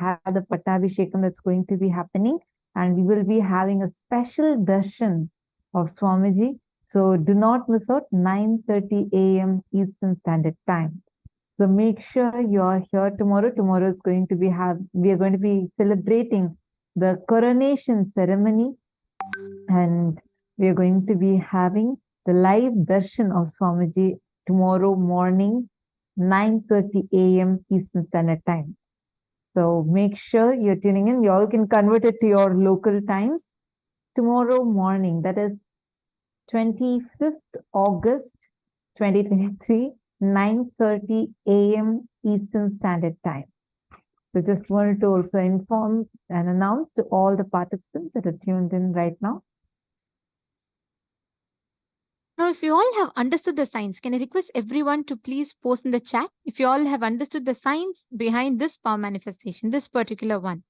have the Pattabhishekam that's going to be happening, and we will be having a special darshan of Swamiji. So do not miss out, 9:30 a.m. Eastern Standard Time. So make sure you're here tomorrow. Tomorrow is going to be we are going to be celebrating the coronation ceremony, and we are going to be having the live darshan of Swamiji tomorrow morning, 9:30 a.m. Eastern Standard Time. So make sure you're tuning in. You all can convert it to your local times. Tomorrow morning, that is 25th August 2023, 9:30 a.m. Eastern Standard Time. So just wanted to also inform and announce to all the participants that are tuned in right now. Now, if you all have understood the science, can I request everyone to please post in the chat if you all have understood the science behind this power manifestation, this particular one.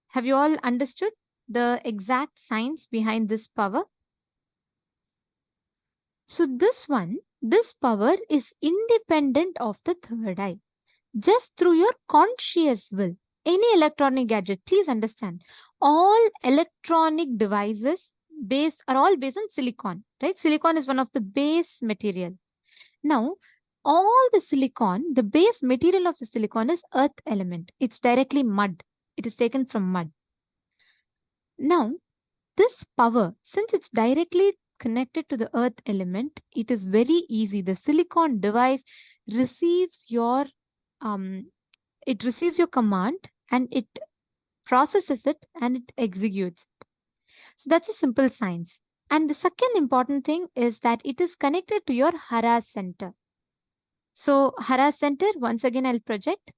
Have you all understood the exact science behind this power? So this power is independent of the third eye. Just through your conscious will. Any electronic gadget, please understand, all electronic devices are all based on silicon, right? Silicon is one of the base material. Now, all the silicon, the base material of the silicon is earth element. It's directly mud. It is taken from mud. Now, this power, since it's directly connected to the earth element, it is very easy. The silicon device receives your command and it processes it and it executes it. So that's a simple science. And the second important thing is that it is connected to your Hara center. So Hara center, once again, I'll project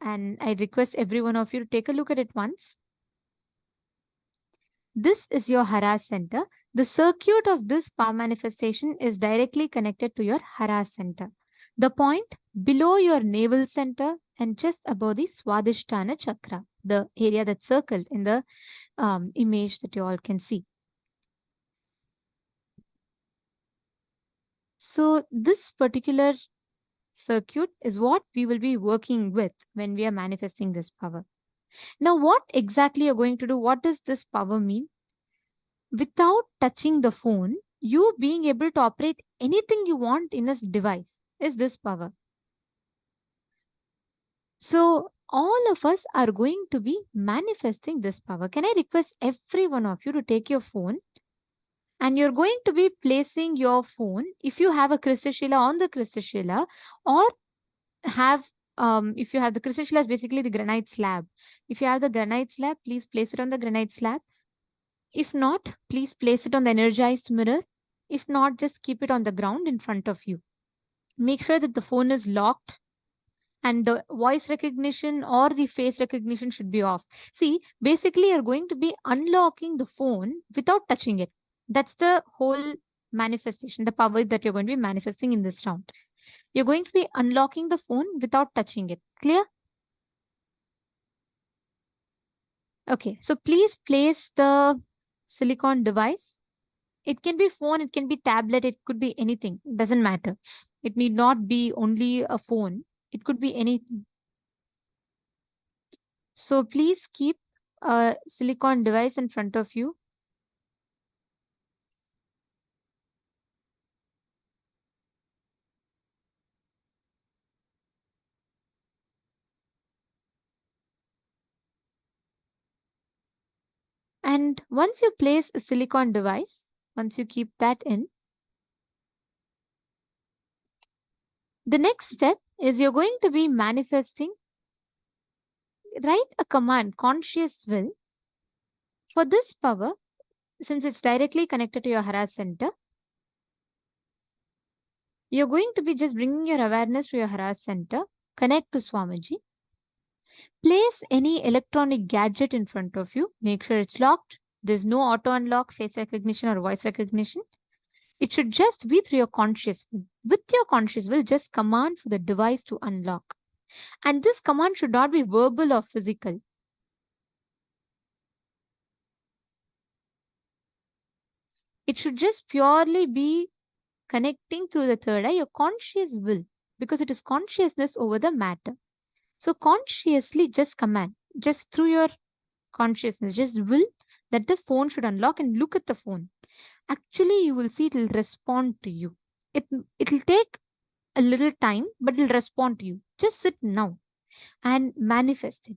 and I request every one of you to take a look at it once. This is your Hara center. The circuit of this power manifestation is directly connected to your Hara center. The point below your navel center and just above the Swadhisthana chakra, the area that's circled in the image that you all can see. So this particular circuit is what we will be working with when we are manifesting this power. Now, what exactly you're going to do? What does this power mean? Without touching the phone, you being able to operate anything you want in this device is this power. So all of us are going to be manifesting this power. Can I request every one of you to take your phone and you're going to be placing your phone, if you have a Kristashila, on the Kristashila, or have if you have the Kristashila is basically the granite slab. If you have the granite slab, please place it on the granite slab. If not, please place it on the energized mirror. If not, just keep it on the ground in front of you. Make sure that the phone is locked and the voice recognition or the face recognition should be off. See, basically you're going to be unlocking the phone without touching it. That's the whole manifestation, the power that you're going to be manifesting in this round. You're going to be unlocking the phone without touching it. Clear? Okay, so please place the silicon device. It can be phone, it can be tablet, it could be anything. It doesn't matter. It need not be only a phone. It could be anything. So please keep a silicon device in front of you. And once you place a silicon device, once you keep that in, the next step is you're going to be manifesting. Write a command, conscious will. For this power, since it's directly connected to your Hara center, you're going to be just bringing your awareness to your Hara center, connect to Swamiji. Place any electronic gadget in front of you. Make sure it's locked. There's no auto unlock, face recognition, or voice recognition. It should just be through your conscious will. With your conscious will, just command for the device to unlock. And this command should not be verbal or physical. It should just purely be connecting through the third eye, your conscious will. because it is consciousness over the matter. So consciously just command, just through your consciousness, just will that the phone should unlock and look at the phone. Actually, you will see it will respond to you. It'll take a little time, but it'll respond to you. Just sit now and manifest it.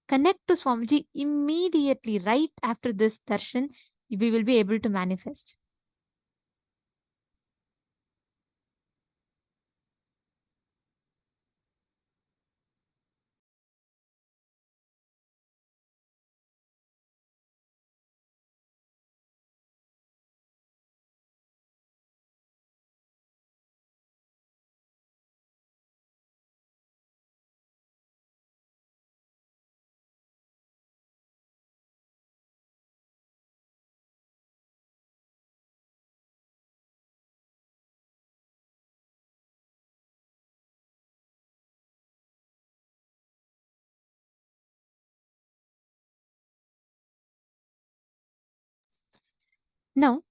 Connect to Swamiji immediately right after this darshan. We will be able to manifest. Now,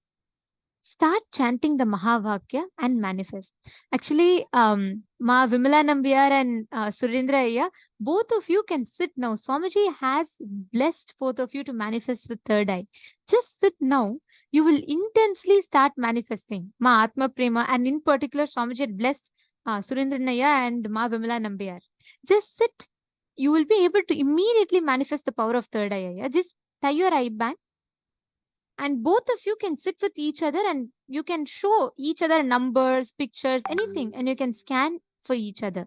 start chanting the Mahavakya and manifest. Actually, Ma Vimala Nambiar and Surendra Ayya, both of you can sit now. Swamiji has blessed both of you to manifest with third eye. Just sit now. You will intensely start manifesting. Ma Atma Prema, and in particular, Swamiji had blessed Surendra Ayya and Ma Vimala Nambiar. Just sit. You will be able to immediately manifest the power of third eye. Ayya. Just tie your eye band, and both of you can sit with each other and you can show each other numbers, pictures, anything, and you can scan for each other.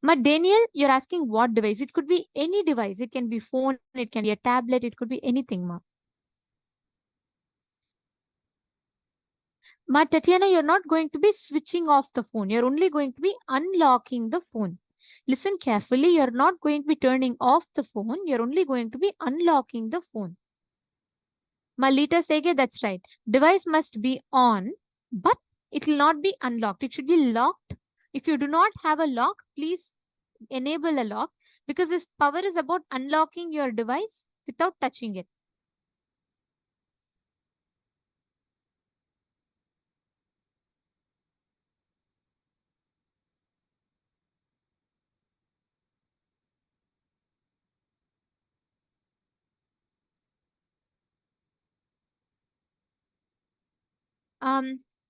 But Daniel, you're asking what device? It could be any device. It can be phone, it can be a tablet, it could be anything, Ma. Ma Tatiana, you're not going to be switching off the phone. You're only going to be unlocking the phone. Listen carefully. You're not going to be turning off the phone. You're only going to be unlocking the phone. Malita Sege, that's right. Device must be on, but it will not be unlocked. It should be locked. If you do not have a lock, please enable a lock, because this power is about unlocking your device without touching it.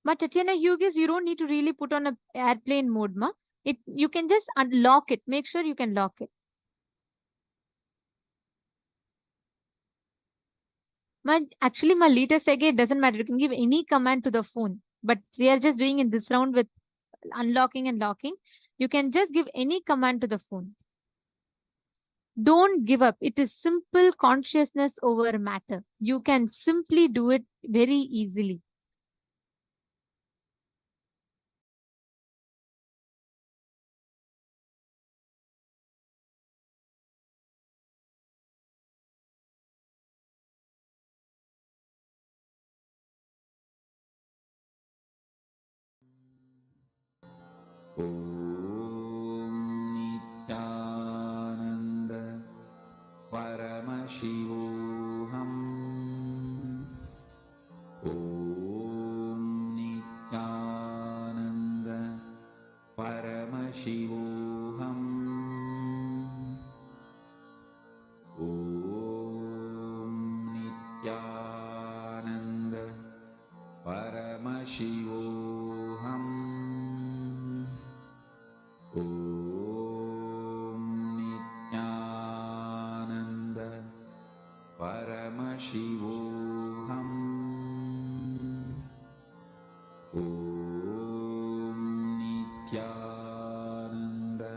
But Tatiana Hughes, you don't need to really put on a airplane mode, ma. You can just unlock it. Make sure you can lock it. Actually, Malita Sege, it doesn't matter. You can give any command to the phone. But we are just doing in this round with unlocking and locking. You can just give any command to the phone. Don't give up. It is simple consciousness over matter. You can simply do it very easily. Nithyananda Paramashivoham. Om Nithyananda Paramashivoham. Om Nithyananda Paramashivoham. Om Nithyananda Paramashivoham. Om Nithyananda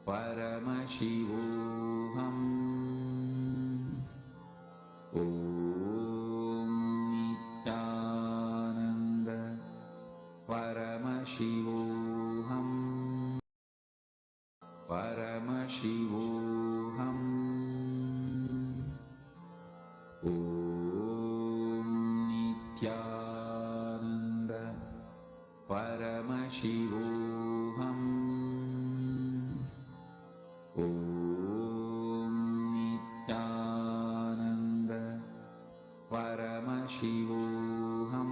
Paramashivoham. Om Nithyananda Paramashivoham. Paramashivoham. Om Nithyananda Paramashivoham. Om Nithyananda Paramashivoham.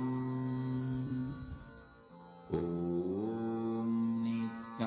Om Nithyananda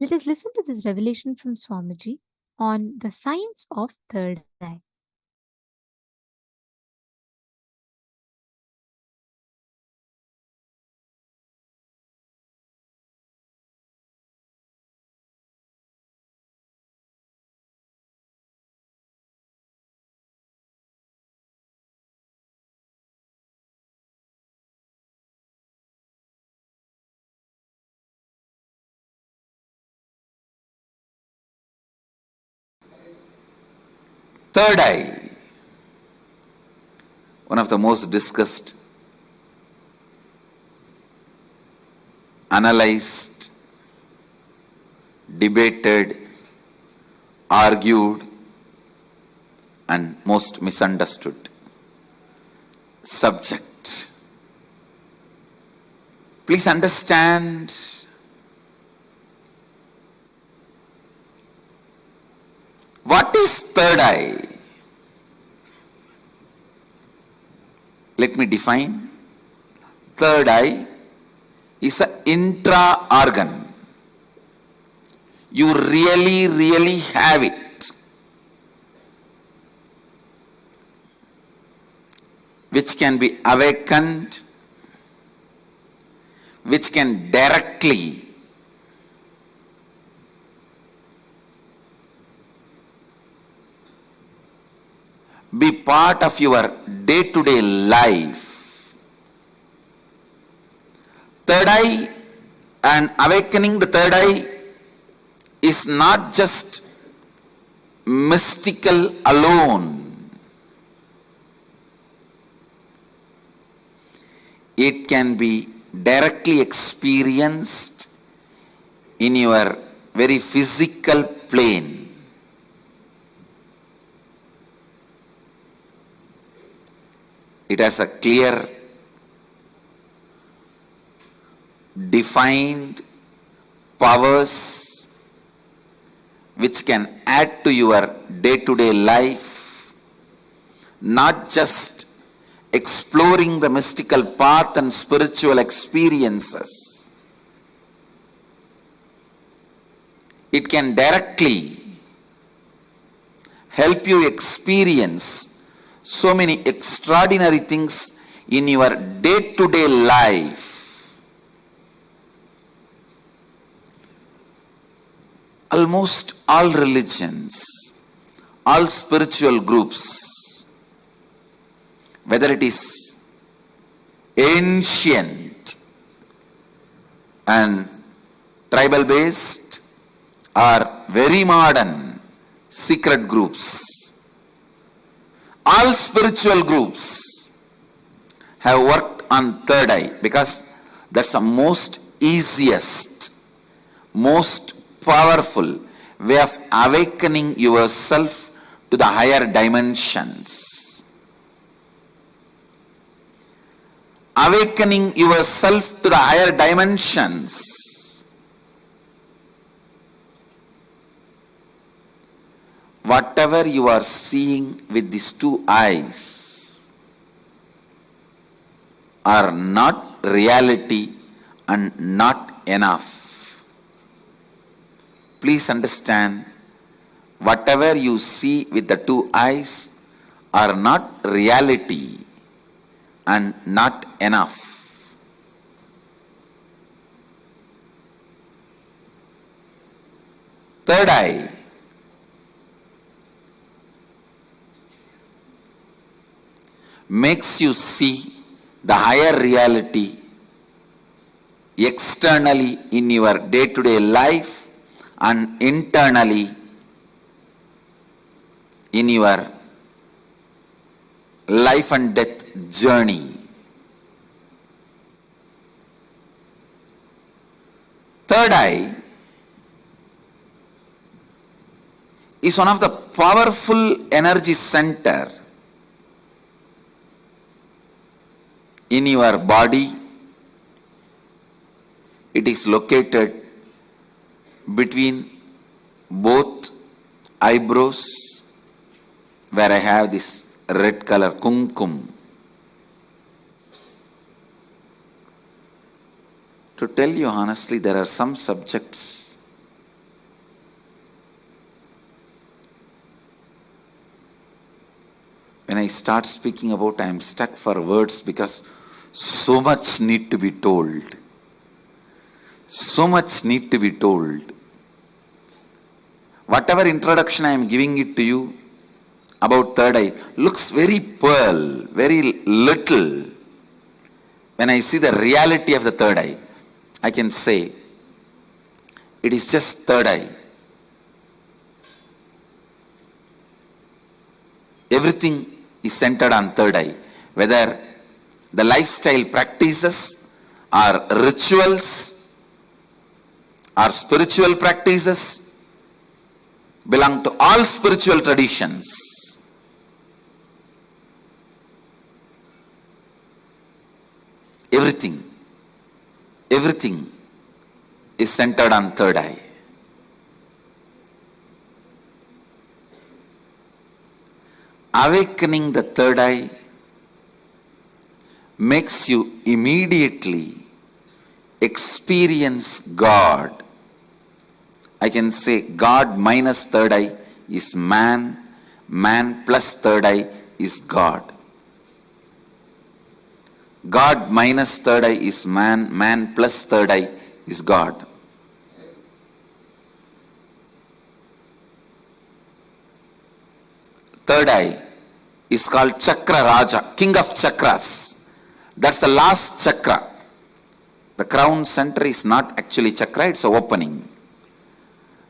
Let us listen to this revelation from Swamiji on the signs of third eye. Third eye, one of the most discussed, analyzed, debated, argued, and most misunderstood subject. Please understand, what is third eye? Let me define. Third eye is an intra-organ. You really have it, which can be awakened, which can directly be part of your day-to-day life. Third eye and awakening the third eye is not just mystical alone. It can be directly experienced in your very physical plane. It has a clear, defined powers which can add to your day-to-day life, not just exploring the mystical path and spiritual experiences. It can directly help you experience so many extraordinary things in your day-to-day life. Almost all religions, all spiritual groups, whether it is ancient and tribal based or very modern secret groups, all spiritual groups have worked on third eye because that's the most easiest, most powerful way of awakening yourself to the higher dimensions. Awakening yourself to the higher dimensions whatever you are seeing with these two eyes are not reality and not enough. Please understand, whatever you see with the two eyes are not reality and not enough. Third eye makes you see the higher reality externally in your day-to-day life and internally in your life and death journey. Third eye is one of the powerful energy center in your body. It is located between both eyebrows, where I have this red color kumkum. To tell you honestly, there are some subjects start speaking about, I am stuck for words because so much need to be told. So much need to be told. Whatever introduction I am giving it to you about third eye looks very pearl, very little. When I see the reality of the third eye, I can say it is just third eye. Everything is centered on third eye. Whether the lifestyle practices or rituals or spiritual practices belong to all spiritual traditions. Everything is centered on third eye. Awakening the third eye makes you immediately experience God. I can say God minus third eye is man, man plus third eye is God. God minus third eye is man, man plus third eye is God. Third eye is called Chakra Raja, king of chakras. That's the last chakra. The crown center is not actually chakra, it's an opening.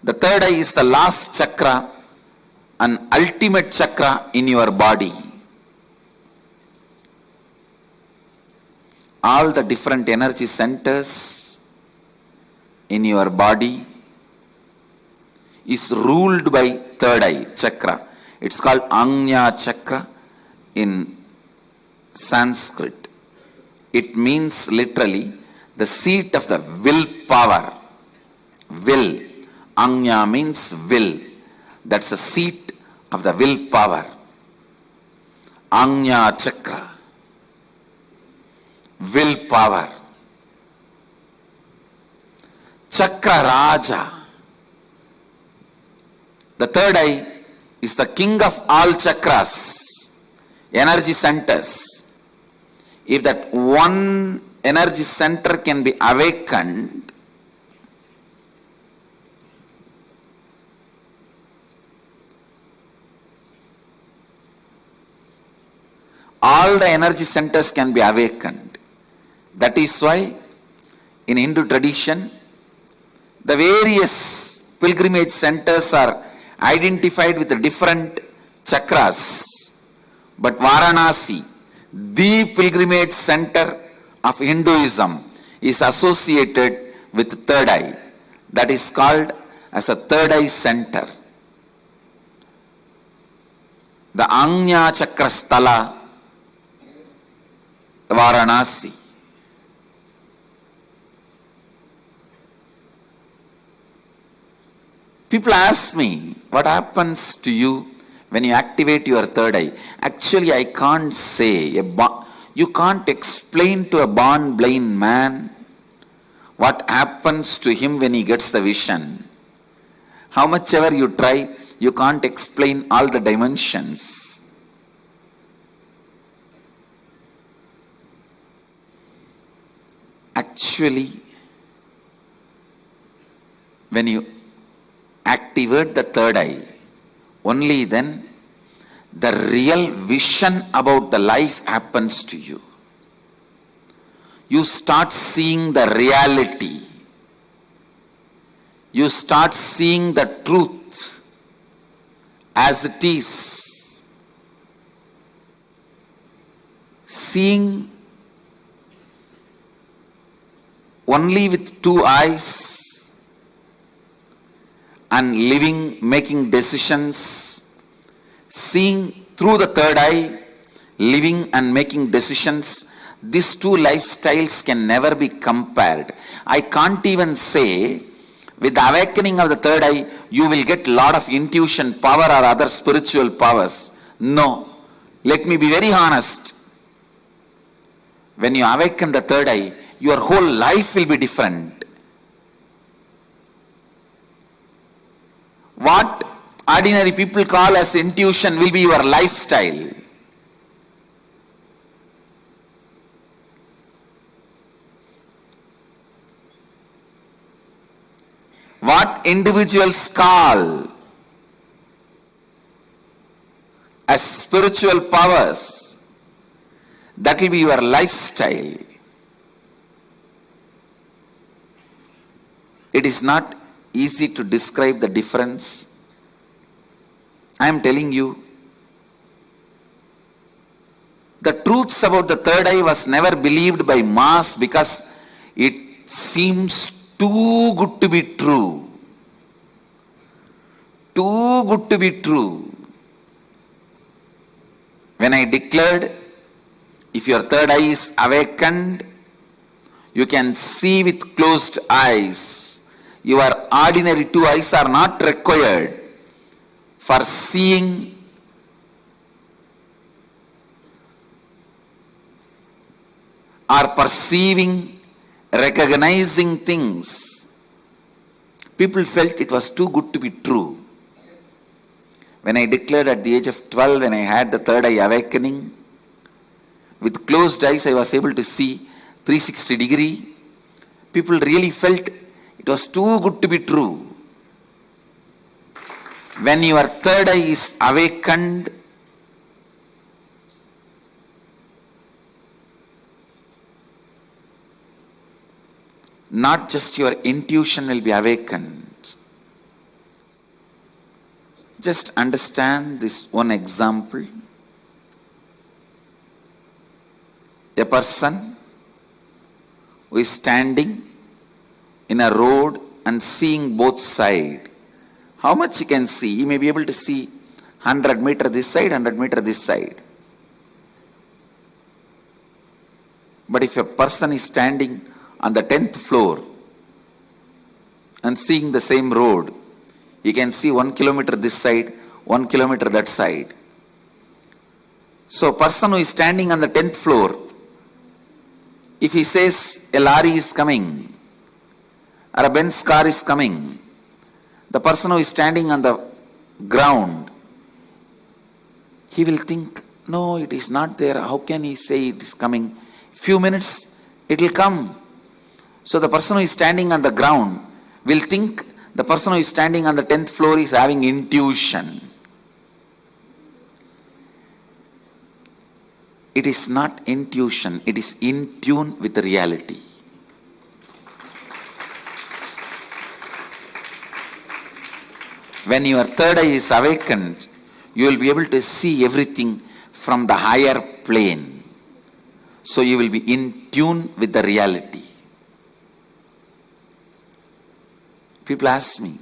The third eye is the last chakra, an ultimate chakra in your body. All the different energy centers in your body is ruled by third eye chakra. It's called Ajna chakra in Sanskrit. It means literally the seat of the will power. Will. Ajna means will. That's the seat of the will power. Ajna chakra. Will power. Chakra Raja. The third eye is the king of all chakras, energy centers. If that one energy center can be awakened, all the energy centers can be awakened. That is why in Hindu tradition, the various pilgrimage centers are identified with the different chakras. But Varanasi, the pilgrimage center of Hinduism, is associated with third eye. That is called as a third eye center. The Ajna Chakra Sthala, Varanasi. People ask me, what happens to you when you activate your third eye? Actually, I can't say. You can't explain to a born blind man what happens to him when he gets the vision. How much ever you try, you can't explain all the dimensions. Actually, when you activate the third eye, only then the real vision about the life happens to you. You start seeing the reality. You start seeing the truth as it is. Seeing only with two eyes and living, making decisions, seeing through the third eye, living and making decisions, these two lifestyles can never be compared. I can't even say, with the awakening of the third eye, you will get a lot of intuition power or other spiritual powers. No. Let me be very honest. When you awaken the third eye, your whole life will be different. What ordinary people call as intuition will be your lifestyle. what individuals call as spiritual powers, that will be your lifestyle. It is not easy to describe the difference. I am telling you, the truths about the third eye was never believed by mass because it seems too good to be true. Too good to be true. When I declared, if your third eye is awakened, you can see with closed eyes. Your ordinary two eyes are not required for seeing or perceiving, recognizing things. People felt it was too good to be true. When I declared at the age of 12, when I had the third eye awakening, with closed eyes I was able to see 360 degree. People really felt it was too good to be true. When your third eye is awakened, not just your intuition will be awakened. Just understand this one example. A person who is standing in a road and seeing both sides. How much he can see? He may be able to see 100 meter this side, 100 meter this side. But if a person is standing on the 10th floor and seeing the same road, he can see 1 kilometer this side, 1 kilometer that side. So a person who is standing on the 10th floor, if he says a lorry is coming or a Benz car is coming, the person who is standing on the ground, he will think, no, it is not there. How can he say it is coming? Few minutes, it will come. So the person who is standing on the ground will think the person who is standing on the 10th floor is having intuition. It is not intuition, it is in tune with the reality. When your third eye is awakened, you will be able to see everything from the higher plane. So you will be in tune with the reality. People ask me,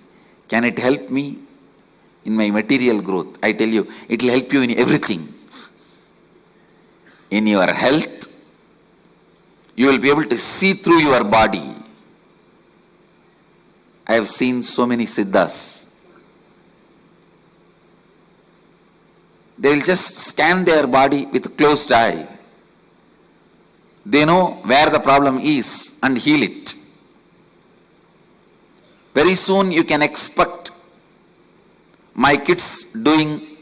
can it help me in my material growth? I tell you, it will help you in everything. In your health, you will be able to see through your body. I have seen so many siddhas. They will just scan their body with closed eye. They know where the problem is and heal it. Very soon you can expect my kids doing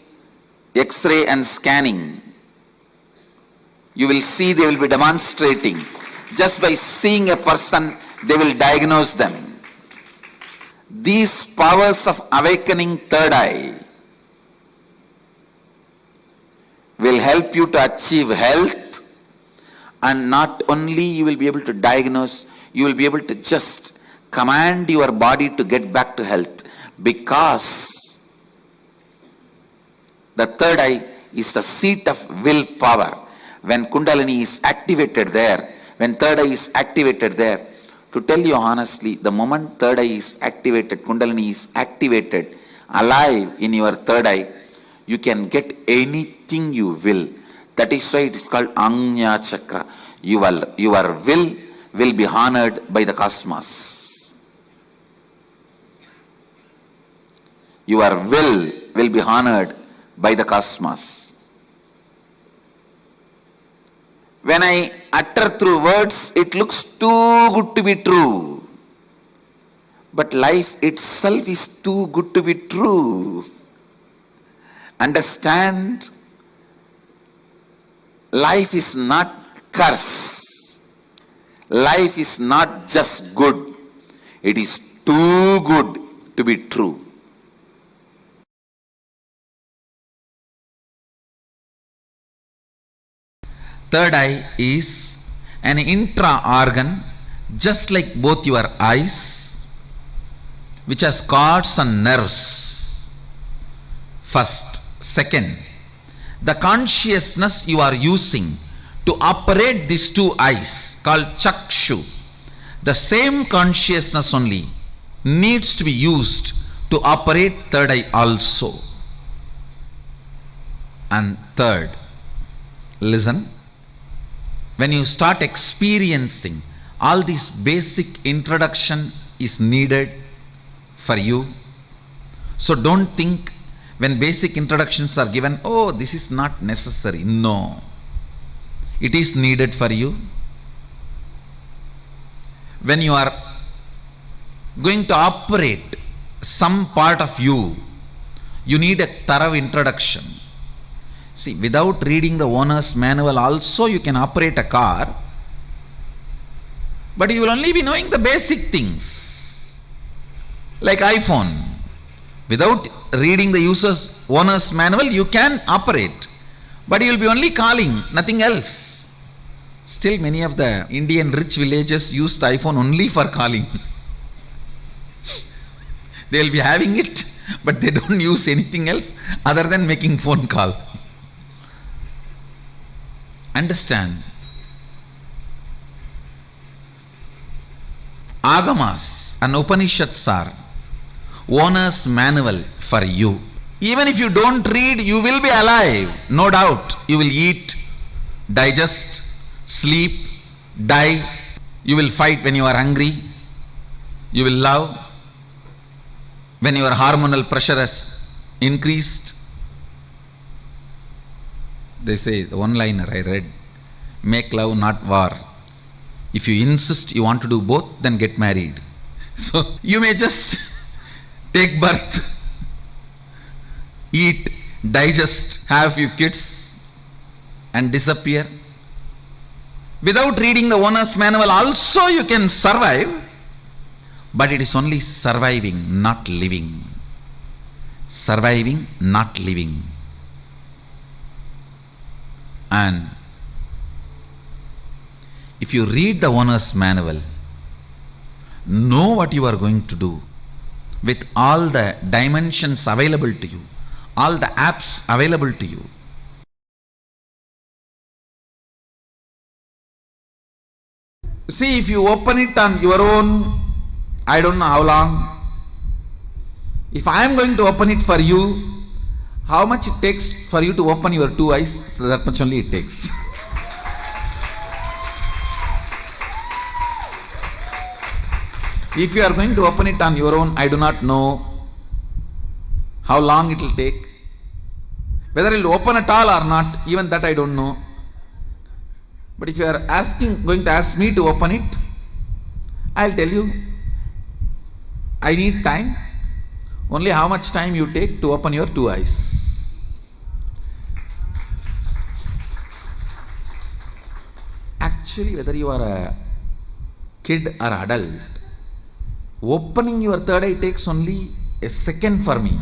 X-ray and scanning. You will see they will be demonstrating. Just by seeing a person, they will diagnose them. These powers of awakening third eye will help you to achieve health, and not only you will be able to diagnose, you will be able to just command your body to get back to health, because the third eye is the seat of willpower. When Kundalini is activated there, when third eye is activated there, to tell you honestly, the moment third eye is activated, Kundalini is activated, alive in your third eye, you can get anything you will. That is why it is called Anya Chakra. Your will be honored by the cosmos. Your will be honored by the cosmos. When I utter through words, it looks too good to be true. But life itself is too good to be true. Understand, life is not curse. Life is not just good. It is too good to be true. Third eye is an intra-organ, just like both your eyes, which has cords and nerves. First. Second, the consciousness you are using to operate these two eyes, called chakshu, the same consciousness only needs to be used to operate third eye also. And third, listen, when you start experiencing all this basic introduction is needed for you. So don't think when basic introductions are given, oh, this is not necessary. No, it is needed for you. When you are going to operate some part of you, you need a thorough introduction. See, without reading the owner's manual also you can operate a car, but you will only be knowing the basic things. Like iPhone, without reading the owner's manual you can operate, but you will be only calling, nothing else. Still many of the Indian rich villages use the iPhone only for calling. They will be having it, but they don't use anything else other than making phone call. Understand? Agamas and Upanishads are owner's manual for you. Even if you don't read, you will be alive, no doubt. You will eat, digest, sleep, die. You will fight when you are hungry. You will love when your hormonal pressure has increased. They say, the one-liner I read, make love, not war. If you insist you want to do both, then get married. So you may just take birth, eat, digest, have few kids and disappear. Without reading the owner's manual also you can survive, but it is only surviving, not living. Surviving, not living. And if you read the owner's manual, know what you are going to do with all the dimensions available to you, all the apps available to you. See, if you open it on your own, I don't know how long. If I am going to open it for you, how much it takes for you to open your two eyes? So that much only it takes. If you are going to open it on your own, I do not know how long it will take. Whether it will open at all or not, even that I don't know. But if you are going to ask me to open it, I will tell you, I need time. Only how much time you take to open your two eyes. Actually, whether you are a kid or adult, opening your third eye takes only a second for me.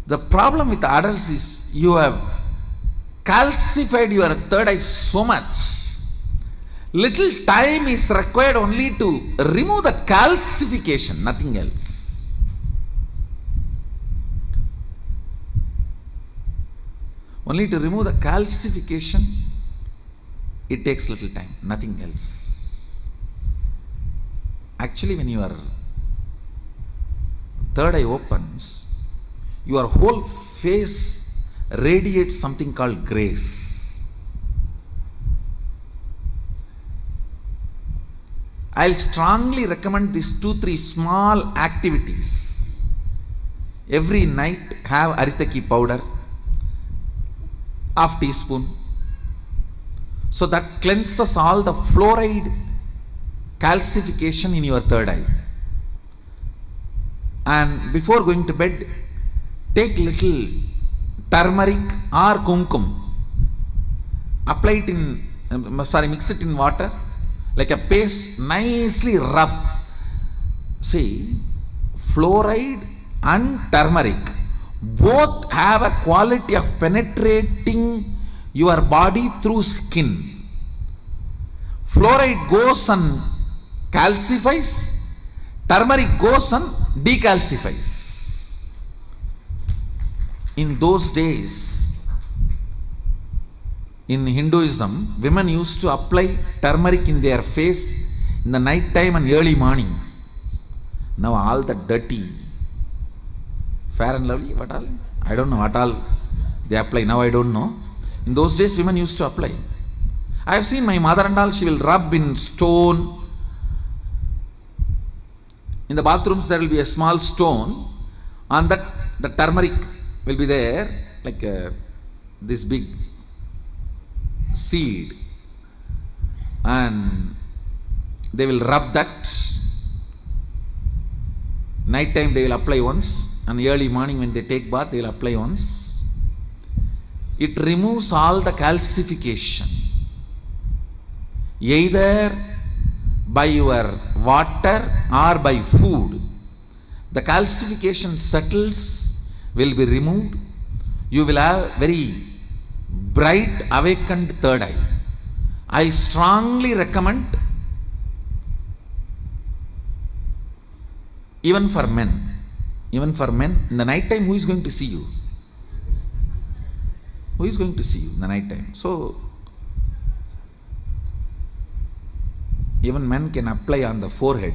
The problem with adults is you have calcified your third eye so much. Little time is required only to remove that calcification, nothing else. Only to remove the calcification, it takes little time, nothing else. Actually, when your third eye opens, your whole face radiates something called grace. I'll strongly recommend these 2-3 small activities. Every night have aritaki powder, half teaspoon, so that cleanses all the fluoride calcification in your third eye. And before going to bed, take little turmeric or kumkum, apply it in, mix it in water like a paste, nicely rub. See, fluoride and turmeric both have a quality of penetrating your body through skin. Fluoride goes and calcifies, turmeric goes and decalcifies. In those days, in Hinduism, women used to apply turmeric in their face in the night time and early morning. Now all the dirty, fair and lovely, what all? I don't know what all they apply. Now I don't know. In those days, women used to apply. I have seen my mother and all, she will rub in stone. In the bathrooms, there will be a small stone. On that, the turmeric will be there, like this big seed. And they will rub that. Night time they will apply once, and early morning when they take bath they will apply once. It removes all the calcification, either by your water or by food. The calcification settles, will be removed. You will have very bright awakened third eye. I strongly recommend, even for men, in the night time, who is going to see you? Who is going to see you in the night time? So, even men can apply on the forehead.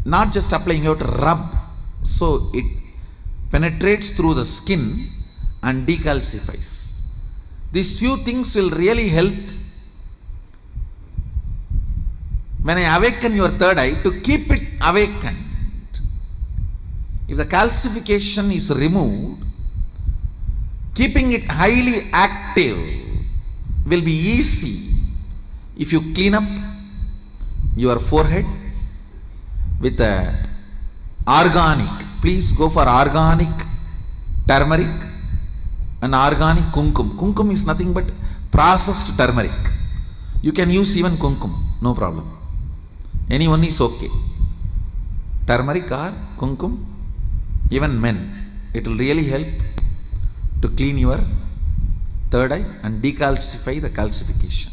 Not just applying, you have to rub. So, it penetrates through the skin and decalcifies. These few things will really help when I awaken your third eye to keep it awakened. If the calcification is removed, keeping it highly active will be easy if you clean up your forehead with a organic. Please go for organic turmeric and organic kumkum. Kumkum is nothing but processed turmeric. You can use even kumkum, no problem. Anyone is okay. Turmeric or kumkum, even men, it will really help to clean your third eye and decalcify the calcification.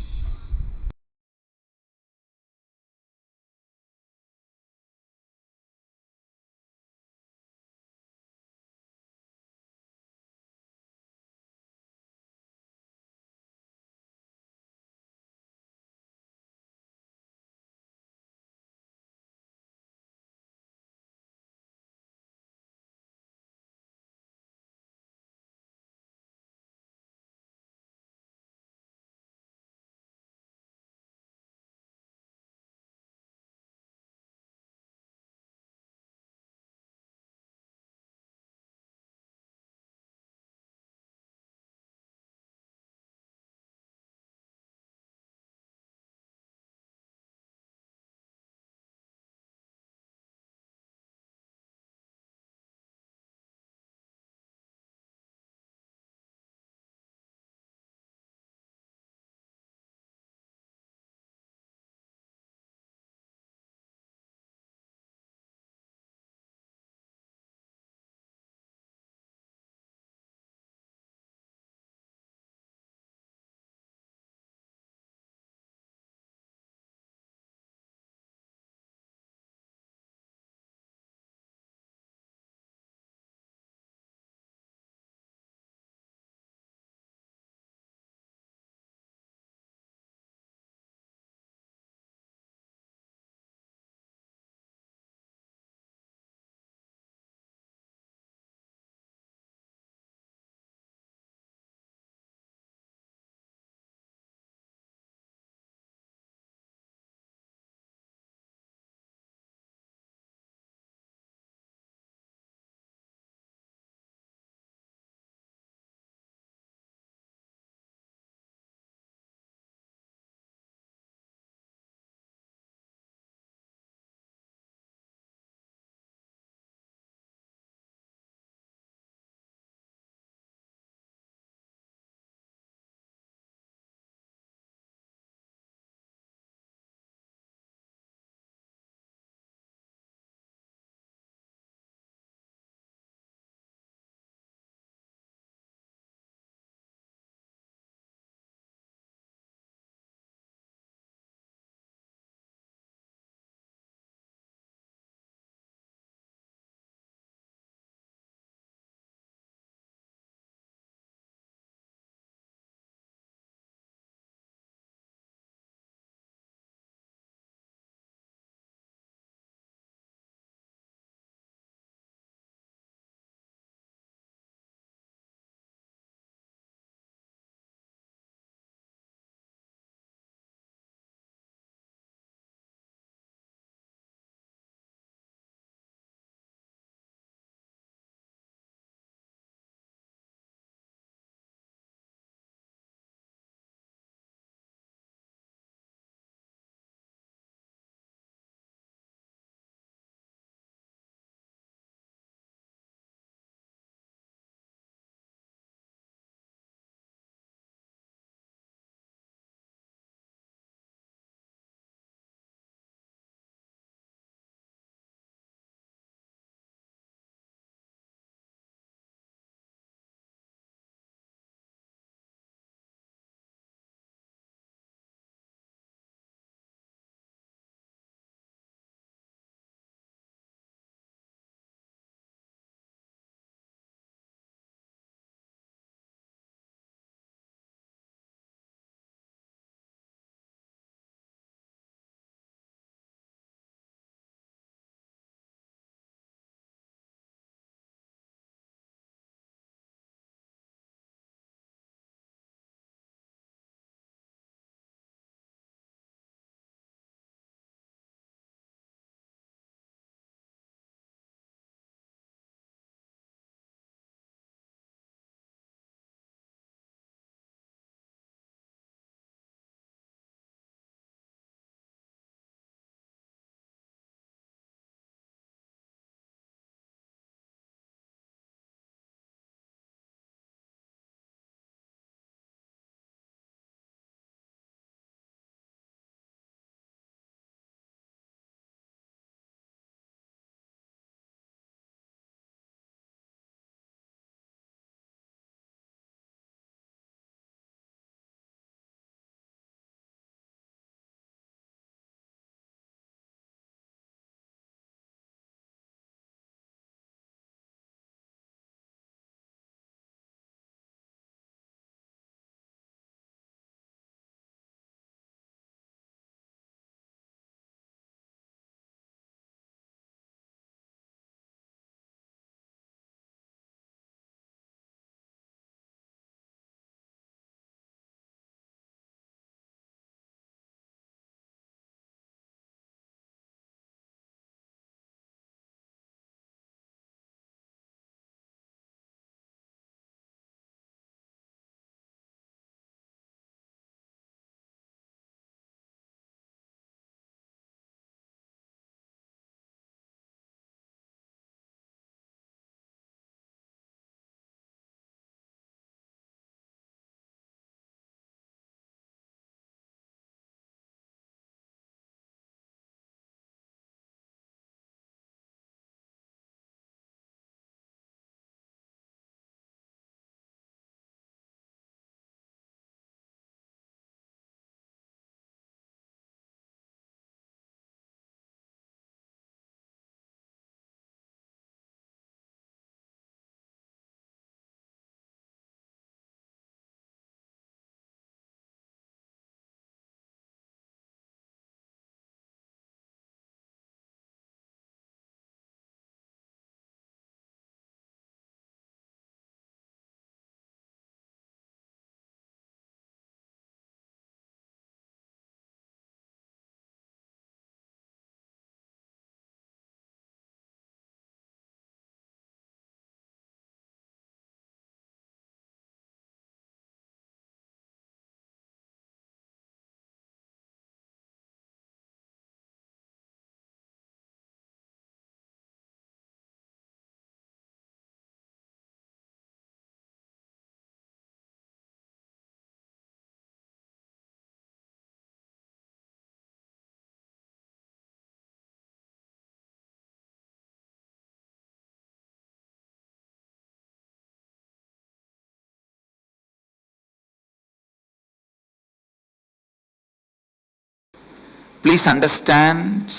Please understand.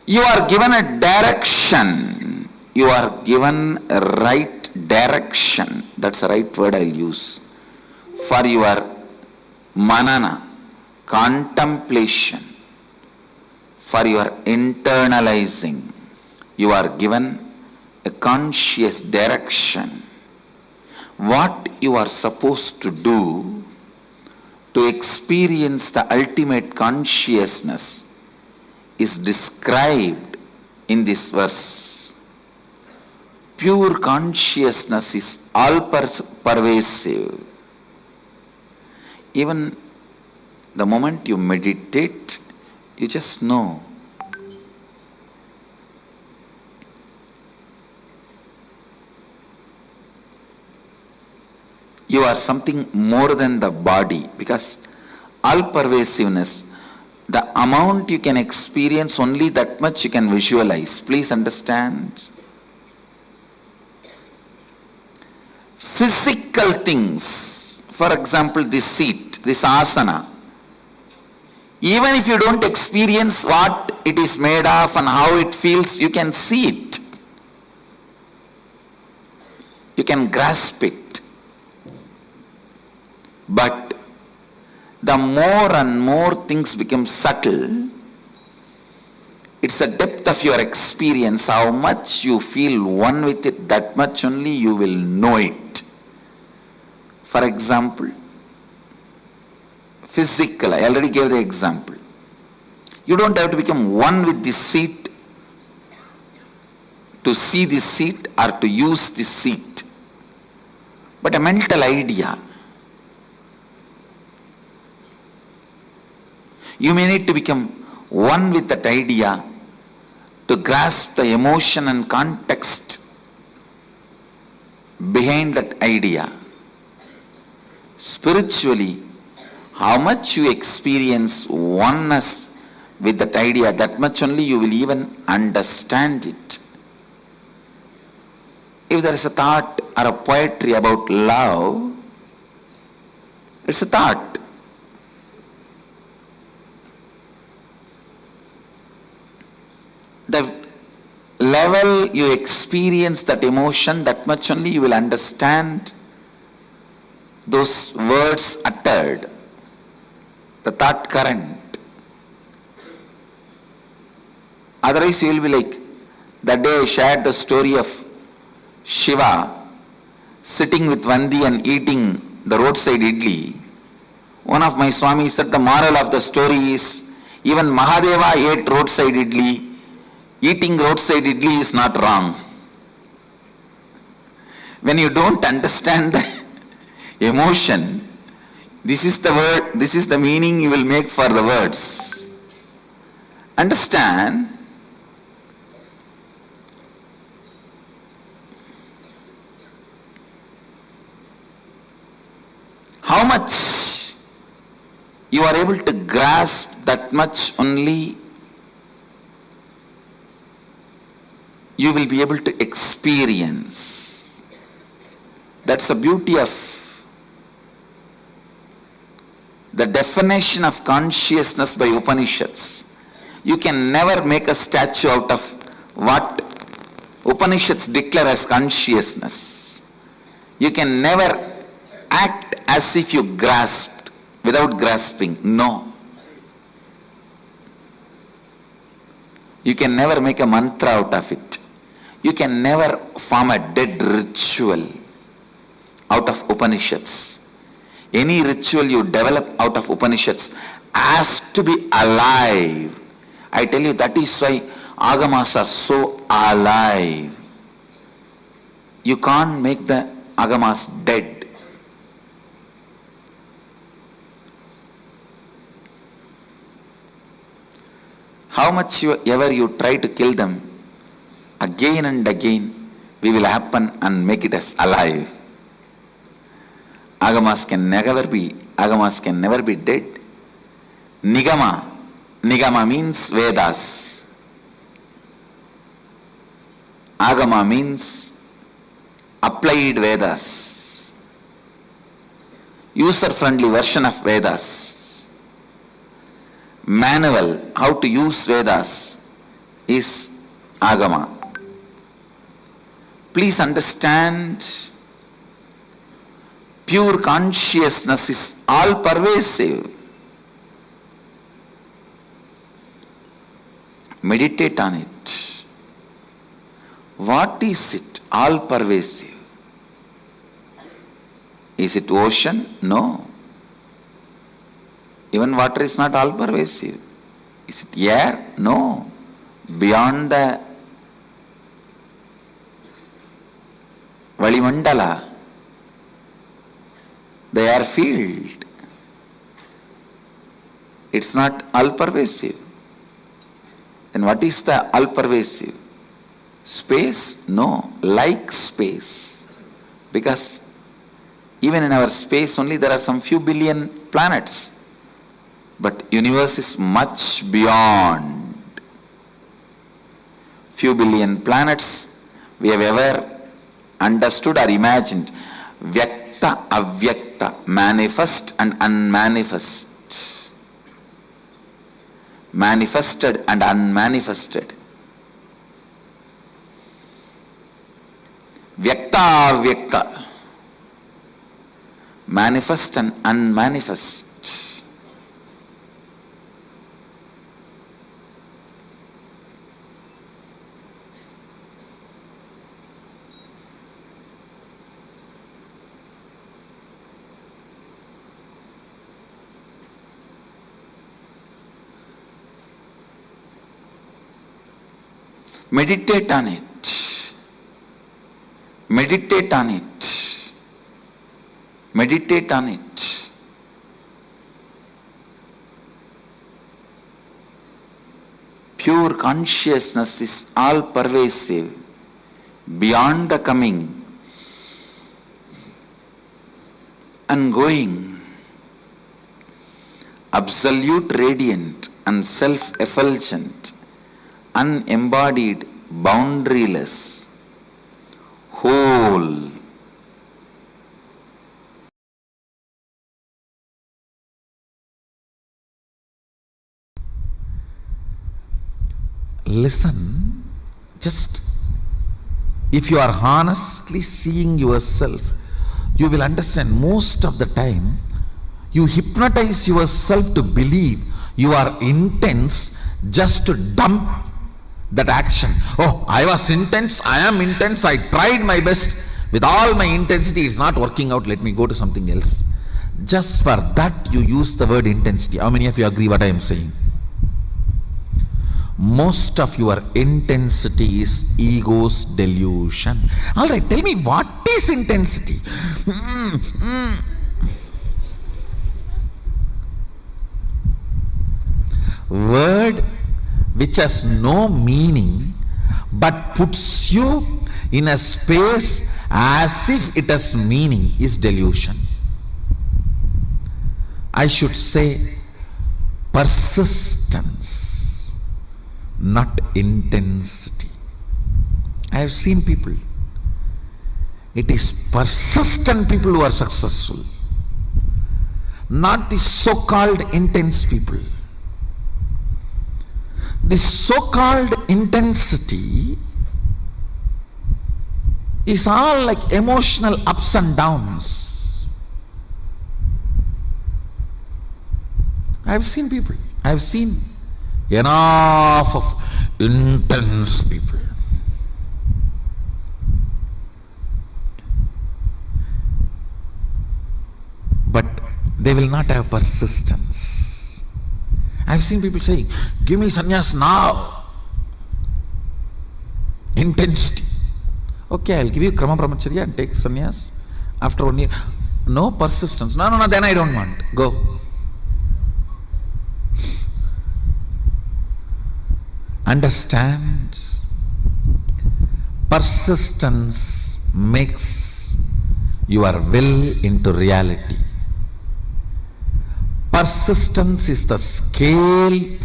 You are given a direction. You are given a right direction. That's the right word I'll use. For your manana, contemplation, for your internalizing. You are given a conscious direction. What you are supposed to do to experience the ultimate consciousness is described in this verse. Pure consciousness is all pervasive. Even the moment you meditate, you just know. You are something more than the body, because all pervasiveness, the amount you can experience, only that much you can visualize. Please understand. Physical things, for example, this seat, this asana, even if you don't experience what it is made of and how it feels, you can see it. You can grasp it. But the more and more things become subtle, it's the depth of your experience, how much you feel one with it, that much only you will know it. For example, physical, I already gave the example. You don't have to become one with this seat to see this seat or to use this seat, but a mental idea. You may need to become one with that idea to grasp the emotion and context behind that idea. Spiritually, how much you experience oneness with that idea, that much only you will even understand it. If there is a thought or a poetry about love, it's a thought. The level you experience that emotion, that much only you will understand those words uttered, the thought current. Otherwise you will be like, that day I shared the story of Shiva sitting with Vandi and eating the roadside idli. One of my Swamis said the moral of the story is, even Mahadeva ate roadside idli. Eating roadside idli is not wrong. When you don't understand the emotion, this is the word, this is the meaning you will make for the words. Understand? How much you are able to grasp, that much only you will be able to experience. That's the beauty of the definition of consciousness by Upanishads. You can never make a statue out of what Upanishads declare as consciousness. You can never act as if you grasped without grasping. No. You can never make a mantra out of it. You can never form a dead ritual out of Upanishads. Any ritual you develop out of Upanishads has to be alive. I tell you, that is why Agamas are so alive. You can't make the Agamas dead. How much ever you try to kill them, again and again we will happen and make it as alive. Agamas can never be dead. Nigama means Vedas. Agama means applied Vedas. User-friendly version of Vedas. manual how to use Vedas is Agama. Please understand, pure consciousness is all pervasive. Meditate on it. What is it? All pervasive. Is it ocean? No. Even water is not all pervasive. Is it air? No. Beyond the Valimandala, the air field, it's not all pervasive. Then what is the all pervasive? Space? No. Like space. Because even in our space only there are some few billion planets. But universe is much beyond. Few billion planets we have ever understood or imagined. Vyakta, avyakta, manifest and unmanifest. Manifested and unmanifested. Vyakta, avyakta. Manifest and unmanifest. Meditate on it. Meditate on it. Meditate on it. Pure consciousness is all pervasive, beyond the coming, ongoing, absolute radiant and self-effulgent, unembodied, boundaryless, whole. Listen, just if you are honestly seeing yourself, you will understand most of the time you hypnotize yourself to believe you are intense just to dump that action. Oh, I was intense, I am intense, I tried my best with all my intensity, it's not working out, let me go to something else. Just for that you use the word intensity. How many of you agree what I am saying? Most of your intensity is ego's delusion. Alright, tell me, what is intensity? Word which has no meaning but puts you in a space as if it has meaning is delusion. I should say persistence, not intensity. I have seen people, it is persistent people who are successful, not the so-called intense people. The so-called intensity is all like emotional ups and downs. I have seen people, I have seen enough of intense people. But they will not have persistence. I have seen people saying, give me sannyas now. Intensity. Okay, I'll give you krama brahmacharya and take sannyas after 1 year. No persistence. No, then I don't want. Go. Understand, persistence makes your will into reality. Persistence is the scale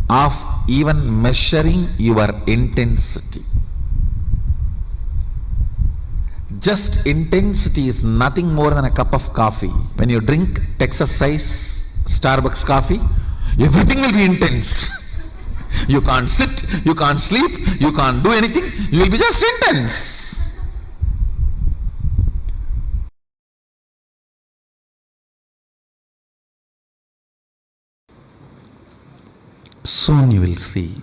of even measuring your intensity. Just intensity is nothing more than a cup of coffee. When you drink Texas size Starbucks coffee, everything will be intense. You can't sit, you can't sleep, you can't do anything, you will be just intense. Soon you will see.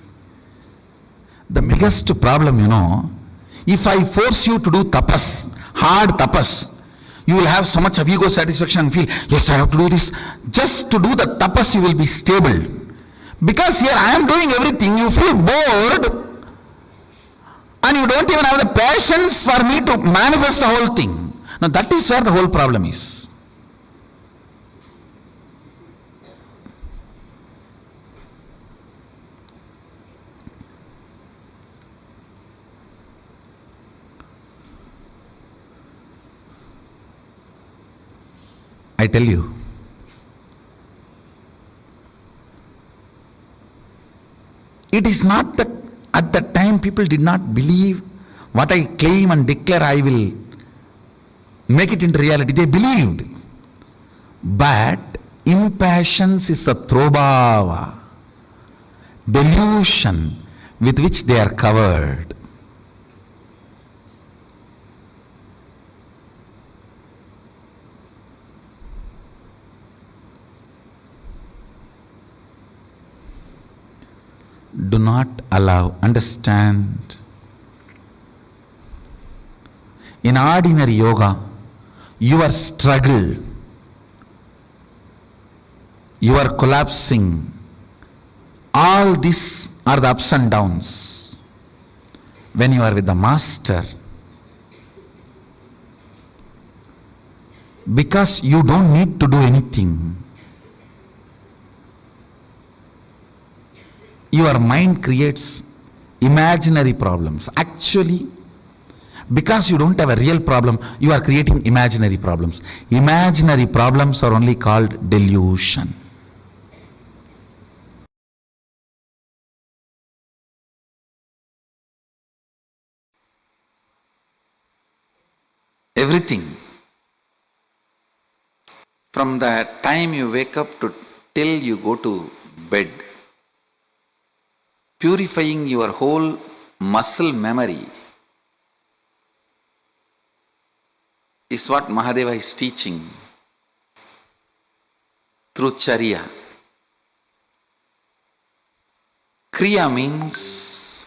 The biggest problem, if I force you to do tapas, hard tapas, you will have so much of ego satisfaction and feel, yes, I have to do this. Just to do the tapas, you will be stable. Because here I am doing everything, you feel bored, and you don't even have the patience for me to manifest the whole thing. Now that is where the whole problem is. I tell you, it is not that at that time people did not believe what I claim and declare I will make it into reality. They believed. But impatience is a throbhava, delusion with which they are covered. Do not allow, understand. In ordinary yoga, your struggle, your collapsing, all these are the ups and downs. When you are with the master, because you don't need to do anything, your mind creates imaginary problems. Actually, because you don't have a real problem, you are creating imaginary problems. Imaginary problems are only called delusion. Everything, from the time you wake up to till you go to bed, purifying your whole muscle memory is what Mahadeva is teaching through Charya. Kriya means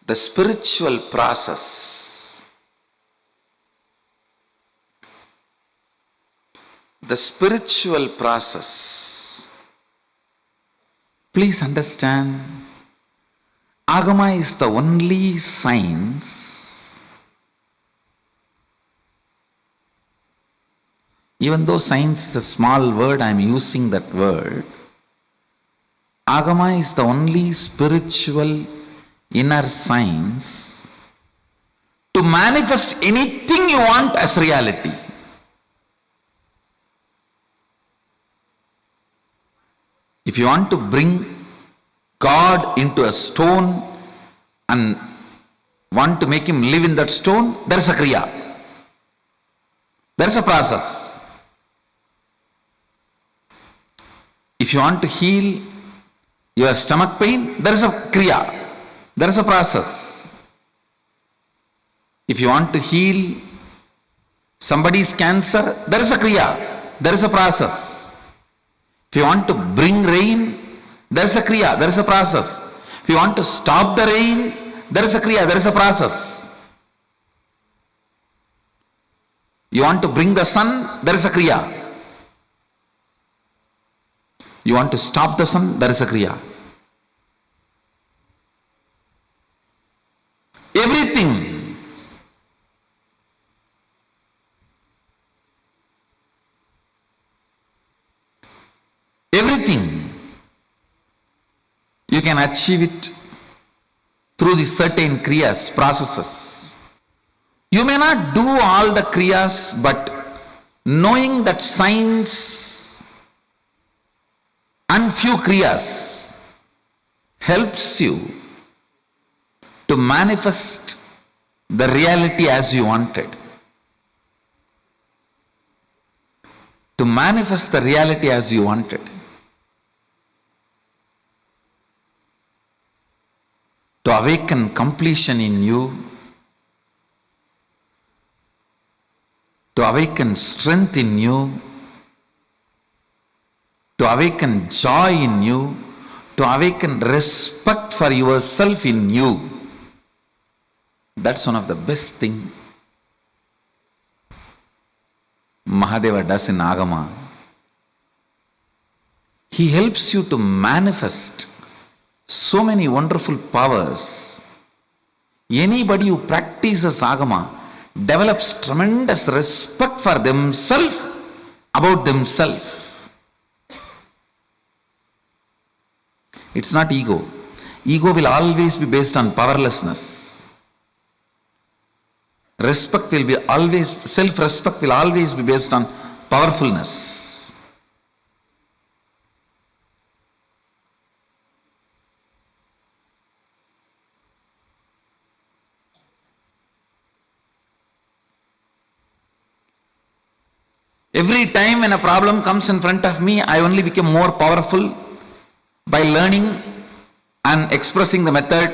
the spiritual process. The spiritual process. Please understand, Agama is the only science, even though science is a small word, I am using that word. Agama is the only spiritual inner science to manifest anything you want as reality. If you want to bring God into a stone and want to make him live in that stone, there is a kriya. There is a process. If you want to heal your stomach pain, there is a kriya. There is a process. If you want to heal somebody's cancer, there is a kriya. There is a process. If you want to bring rain, there is a kriya, there is a process. If you want to stop the rain, there is a kriya, there is a process. You want to bring the sun, there is a kriya. You want to stop the sun, there is a kriya. Everything. Everything, you can achieve it through the certain kriyas, processes. You may not do all the kriyas, but knowing that science and few kriyas helps you to manifest the reality as you wanted. To manifest the reality as you wanted. awaken completion in you, to awaken strength in you, to awaken joy in you, to awaken respect for yourself in you. That's one of the best things Mahadeva does in Agama. He helps you to manifest so many wonderful powers. Anybody who practices Agama develops tremendous respect for themselves, about themselves. It's not ego. Ego will always be based on powerlessness. Respect will be always, self-respect will always be based on powerfulness. Every time when a problem comes in front of me, I only become more powerful by learning and expressing the method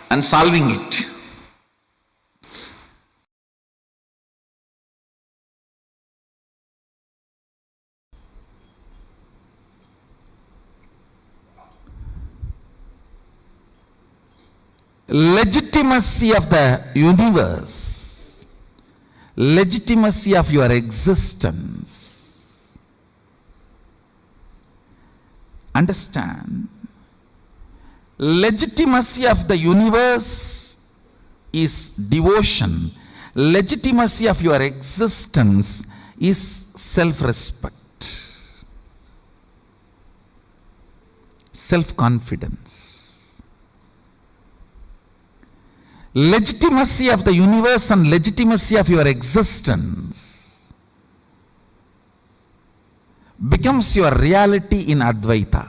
and solving it. Legitimacy of the universe, legitimacy of your existence. Understand, legitimacy of the universe is devotion. Legitimacy of your existence is self-respect, self-confidence. Legitimacy of the universe and legitimacy of your existence becomes your reality in Advaita.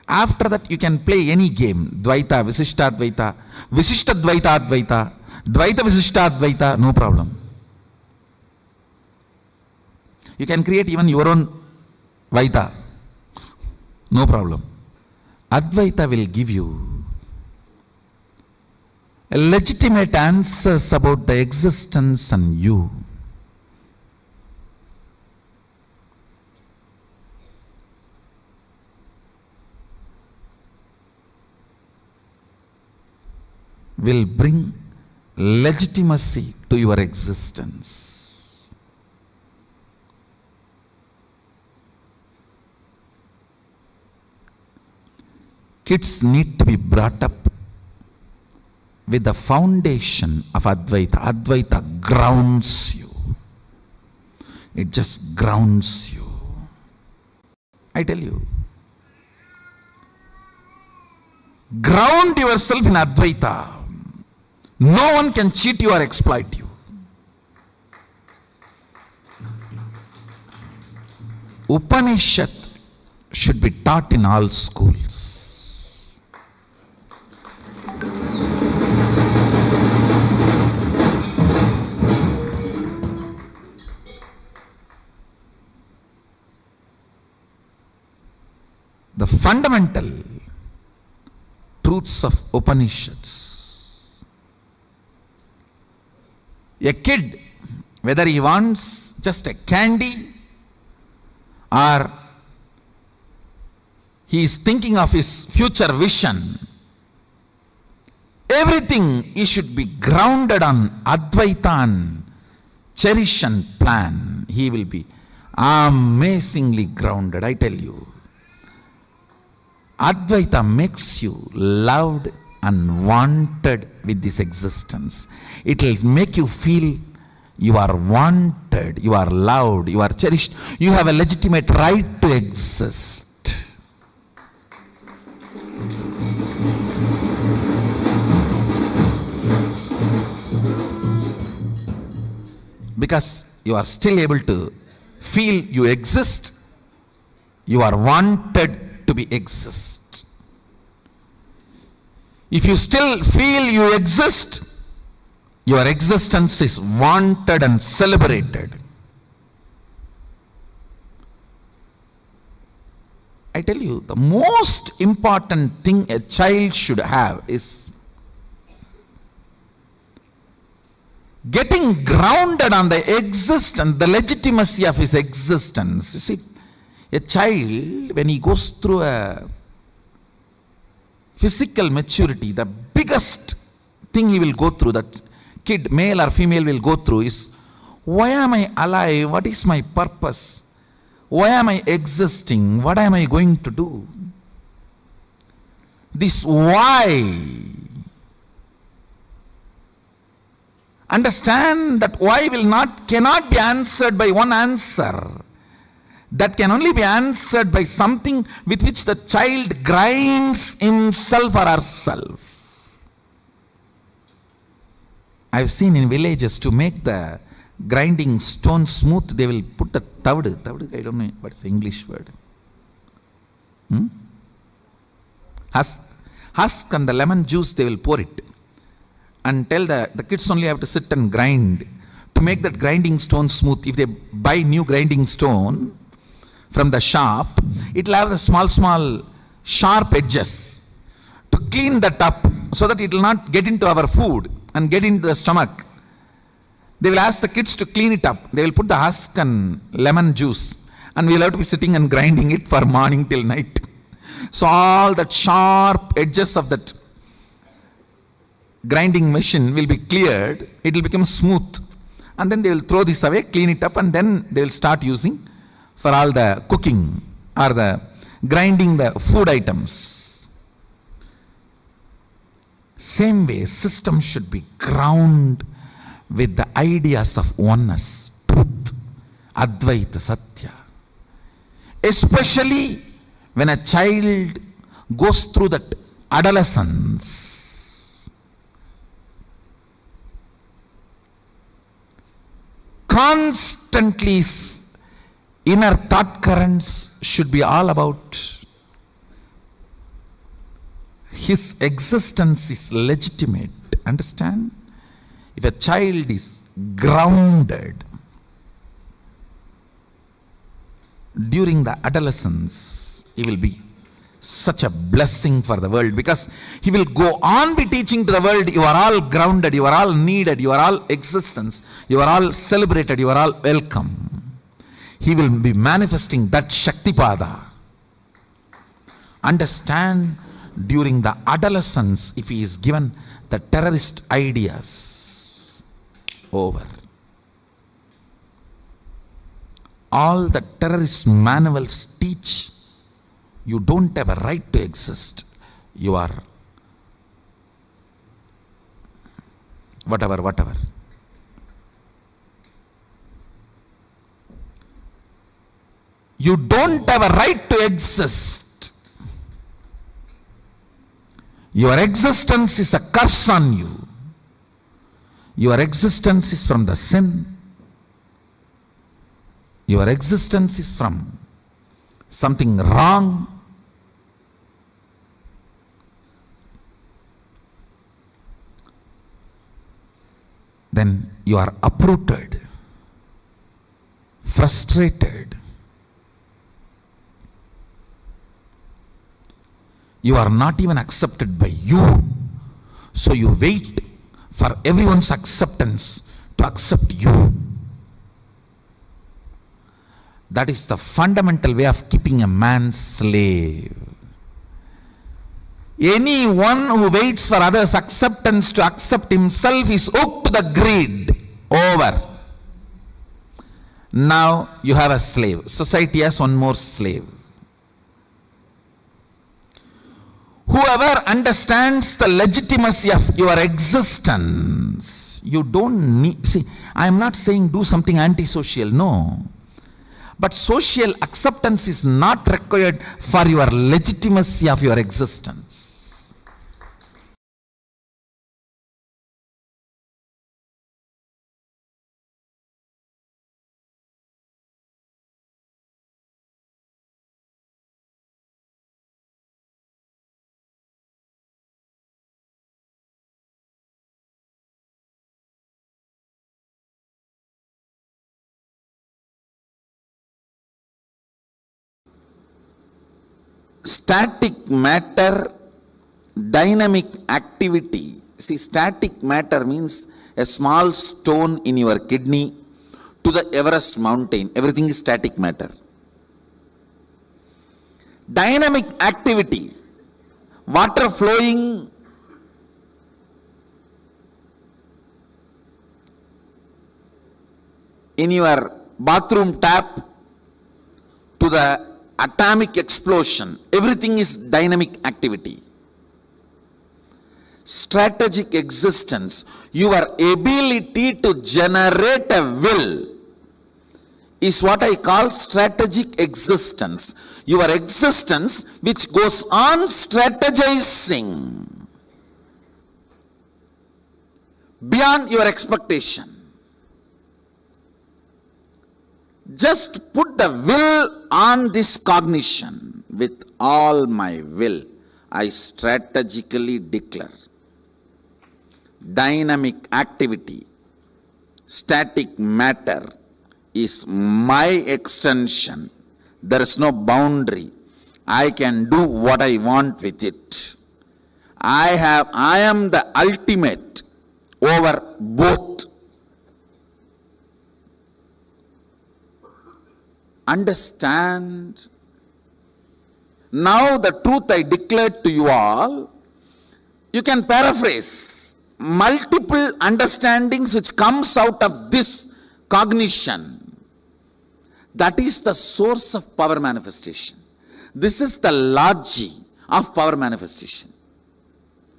After that you can play any game, Dvaita, Visishtadvaita, Visishtadvaita Advaita, Dvaita Visishtadvaita, no problem. You can create even your own Vaita, no problem. Advaita will give you legitimate answers about the existence and you. Will bring legitimacy to your existence. Kids need to be brought up with the foundation of Advaita. Advaita grounds you. It just grounds you. I tell you. Ground yourself in Advaita. No one can cheat you or exploit you. Upanishad should be taught in all schools. The fundamental truths of Upanishads. A kid, whether he wants just a candy or he is thinking of his future vision, everything he should be grounded on Advaita and cherish and plan. He will be amazingly grounded, I tell you. Advaita makes you loved and wanted with this existence. It will make you feel you are wanted, you are loved, you are cherished, you have a legitimate right to exist. Because you are still able to feel you exist, you are wanted to be exist. If you still feel you exist, your existence is wanted and celebrated. I tell you, the most important thing a child should have is getting grounded on the existence, the legitimacy of his existence. You see, a child, when he goes through a physical maturity, the biggest thing he will go through, that kid, male or female, will go through is, why am I alive? What is my purpose? Why am I existing? What am I going to do? This why. Understand that why cannot be answered by one answer. That can only be answered by something with which the child grinds himself or herself. I've seen in villages, to make the grinding stone smooth, they will put a tavdu. Tavdu, I don't know what's the English word. Husk and the lemon juice, they will pour it. And tell the kids only have to sit and grind to make that grinding stone smooth. If they buy new grinding stone from the shop, it will have the small sharp edges to clean that up so that it will not get into our food and get into the stomach. They will ask the kids to clean it up. They will put the husk and lemon juice, and we will have to be sitting and grinding it for morning till night. So all that sharp edges of that grinding machine will be cleared. It will become smooth, and then they will throw this away, clean it up, and then they will start using for all the cooking or the grinding the food items. Same way, system should be ground with the ideas of oneness, truth, Advaita, Satya. Especially when a child goes through that adolescence. Constantly inner thought currents should be all about his existence is legitimate. Understand? If a child is grounded during the adolescence, he will be such a blessing for the world, because he will go on be teaching to the world, you are all grounded, you are all needed, you are all existence, you are all celebrated, you are all welcome. He will be manifesting that Shaktipada. Understand, during the adolescence, if he is given the terrorist ideas, over. All the terrorist manuals teach you don't have a right to exist. You are whatever. You don't have a right to exist. Your existence is a curse on you. Your existence is from the sin. Your existence is from something wrong. Then you are uprooted, frustrated. You are not even accepted by you. So you wait for everyone's acceptance to accept you. That is the fundamental way of keeping a man slave. Anyone who waits for others' acceptance to accept himself is hooked to the greed. Over. Now you have a slave. Society has one more slave. Whoever understands the legitimacy of your existence, you don't need, see, I am not saying do something antisocial, no. But social acceptance is not required for your legitimacy of your existence. static matter, dynamic activity. See, static matter means a small stone in your kidney to the Everest mountain. Everything is static matter. Dynamic activity, water flowing in your bathroom tap to the atomic explosion. Everything is dynamic activity. Strategic existence, your ability to generate a will, is what I call strategic existence. Your existence which goes on strategizing beyond your expectation. Just put the will on this cognition. With all my will, I strategically declare. Dynamic activity, static matter is my extension. There is no boundary. I can do what I want with it. I am the ultimate over both. Understand? Now the truth I declared to you all, you can paraphrase multiple understandings which comes out of this cognition. That is the source of power manifestation. This is the logic of power manifestation.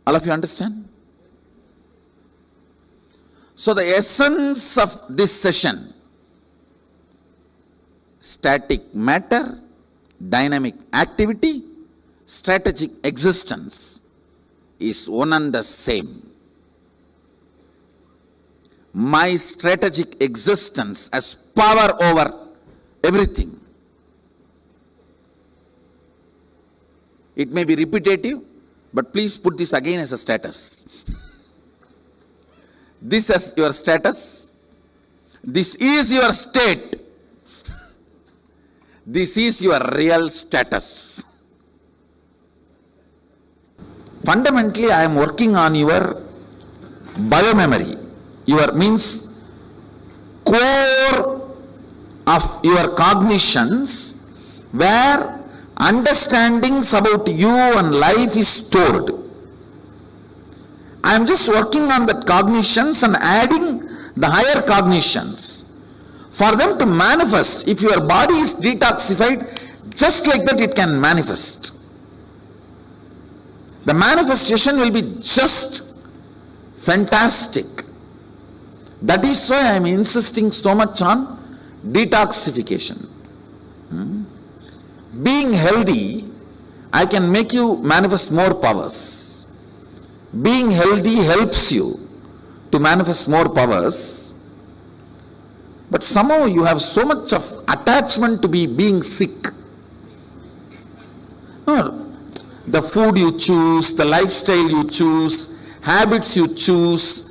All of you understand? So the essence of this session, static matter, dynamic activity, strategic existence, is one and the same. My strategic existence has power over everything. It may be repetitive, but please put this again as a status. This as your status. This is your state. This is your real status. Fundamentally, I am working on your biomemory. Your means core of your cognitions, where understandings about you and life is stored. I am just working on that cognitions and adding the higher cognitions for them to manifest. If your body is detoxified, just like that it can manifest. The manifestation will be just fantastic. That is why I am insisting so much on detoxification. Being healthy, I can make you manifest more powers. Being healthy helps you to manifest more powers. But somehow you have so much of attachment to being sick. No, the food you choose, the lifestyle you choose, habits you choose,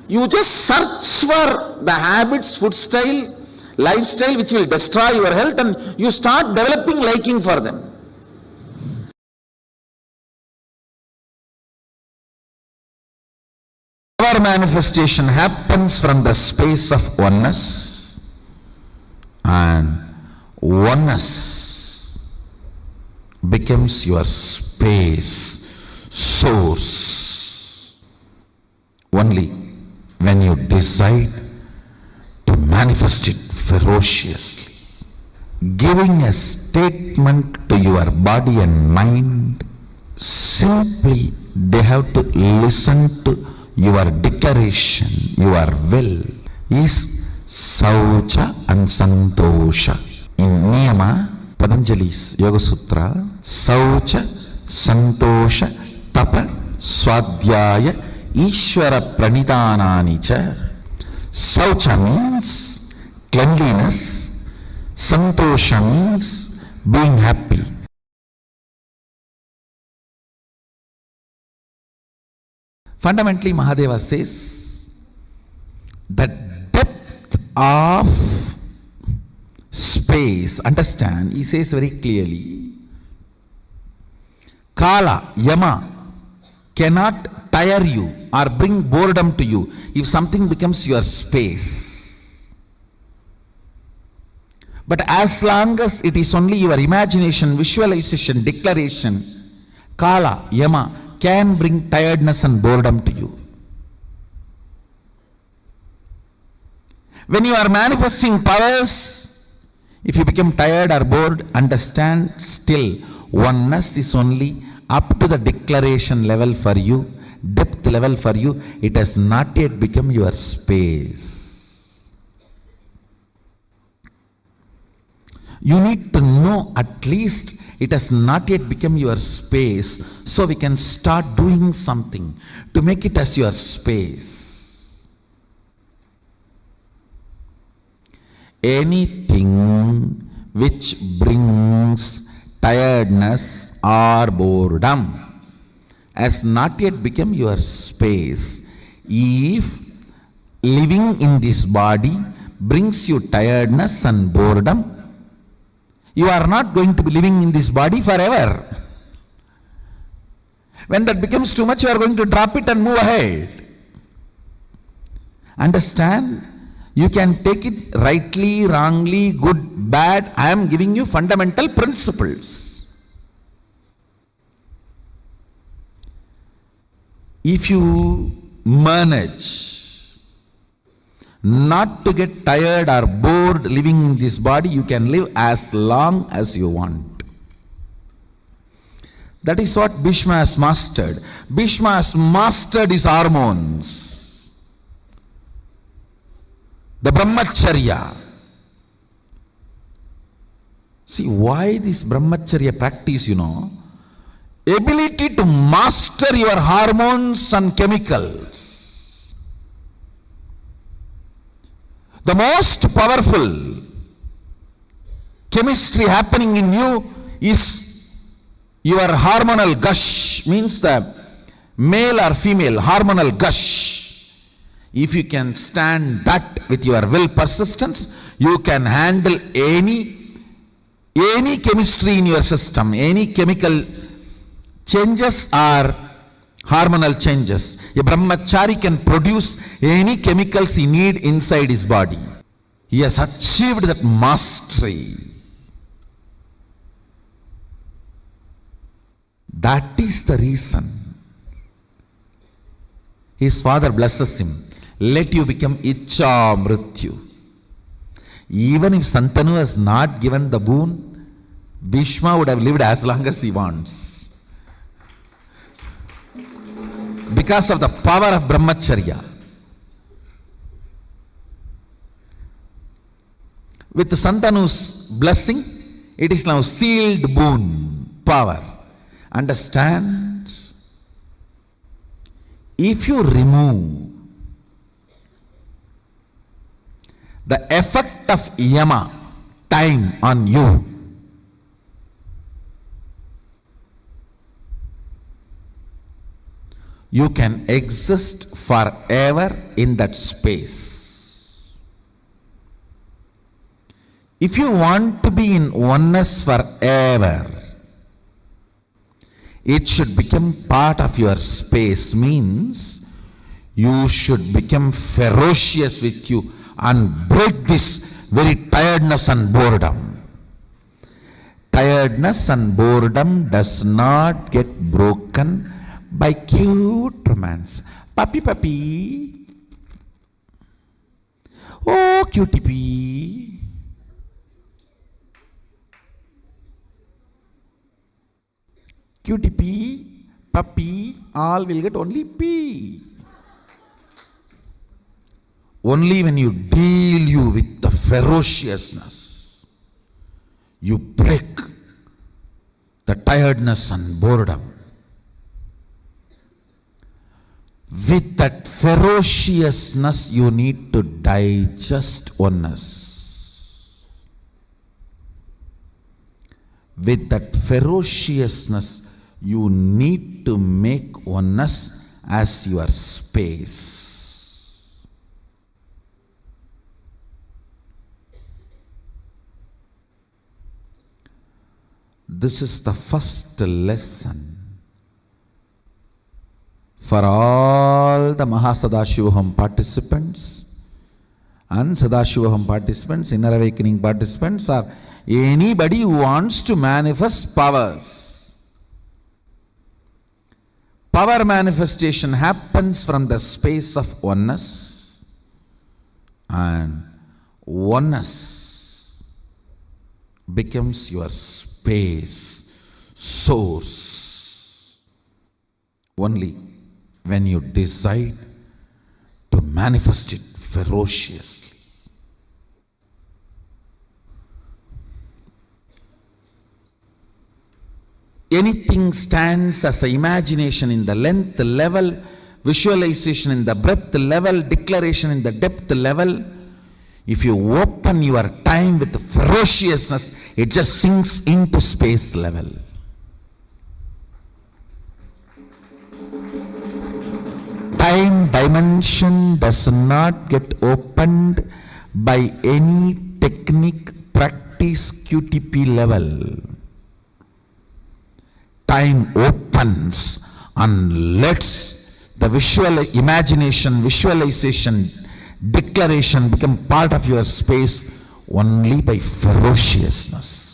you just search for the habits, food style, lifestyle which will destroy your health, and you start developing liking for them. Our manifestation happens from the space of oneness, and oneness becomes your space, source. Only when you decide to manifest it ferociously, giving a statement to your body and mind, simply they have to listen to your declaration, your will, is Saucha and Santosha. In Niyama, Patanjali's Yoga Sutra, Saucha, Santosha, Tapa, Swadhyaya, Ishvara Pranidhanani cha. Saucha means cleanliness, Santosha means being happy. Fundamentally, Mahadeva says the depth of space, understand, he says very clearly, Kala, Yama, cannot tire you or bring boredom to you if something becomes your space. But as long as it is only your imagination, visualization, declaration, Kala, Yama can bring tiredness and boredom to you. When you are manifesting powers, if you become tired or bored, understand still oneness is only up to the declaration level for you, depth level for you. It has not yet become your space. You need to know at least it has not yet become your space, so we can start doing something to make it as your space. Anything which brings tiredness or boredom has not yet become your space. If living in this body brings you tiredness and boredom, you are not going to be living in this body forever. When that becomes too much, you are going to drop it and move ahead. Understand? You can take it rightly, wrongly, good, bad. I am giving you fundamental principles. If you manage not to get tired or bored living in this body, you can live as long as you want. That is what Bhishma has mastered. Bhishma has mastered his hormones. The brahmacharya. See, why this brahmacharya practice, ability to master your hormones and chemicals. The most powerful chemistry happening in you is your hormonal gush, means the male or female hormonal gush. If you can stand that with your will persistence, you can handle any chemistry in your system, any chemical changes or hormonal changes. A brahmachari can produce any chemicals he need inside his body. He has achieved that mastery. That is the reason his father blesses him. Let you become Icha Mrityu. Even if Santanu has not given the boon, Bhishma would have lived as long as he wants. Because of the power of brahmacharya. With Santanu's blessing, it is now sealed boon, power. Understand? If you remove the effect of yama, time on you, you can exist forever in that space. If you want to be in oneness forever, it should become part of your space, means you should become ferocious with you and break this very tiredness and boredom. Tiredness and boredom does not get broken by cute romance. Puppy, puppy. Oh, cutie pea. Cutie pea, puppy, all will get only pea. Only when you deal you with the ferociousness, you break the tiredness and boredom. With that ferociousness, you need to digest oneness. With that ferociousness, you need to make oneness as your space. This is the first lesson for all the Mahasadashivoham participants and Sadashivoham participants, inner awakening participants, or anybody who wants to manifest powers. Power manifestation happens from the space of oneness, and oneness becomes your space, source, only when you decide to manifest it ferociously. Anything stands as an imagination in the length level, visualization in the breadth level, declaration in the depth level. If you open your time with ferociousness, it just sinks into space level. Time dimension does not get opened by any technique, practice, QTP level. Time opens and lets the imagination, visualization, declaration become part of your space only by ferociousness.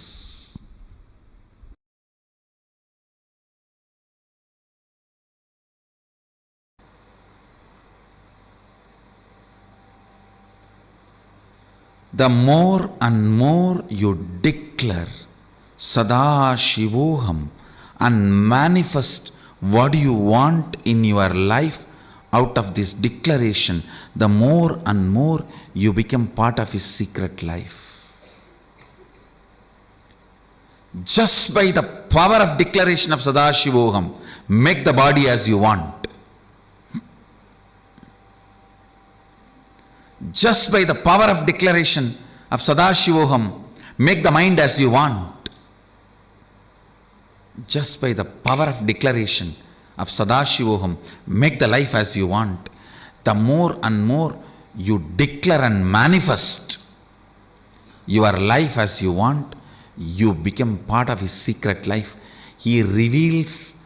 The more and more you declare Sadashivoham and manifest what you want in your life out of this declaration, the more and more you become part of his secret life. Just by the power of declaration of Sadashivoham, make the body as you want. Just by the power of declaration of Sadashivoham, make the mind as you want. Just by the power of declaration of Sadashivoham, make the life as you want. The more and more you declare and manifest your life as you want, you become part of his secret life. He reveals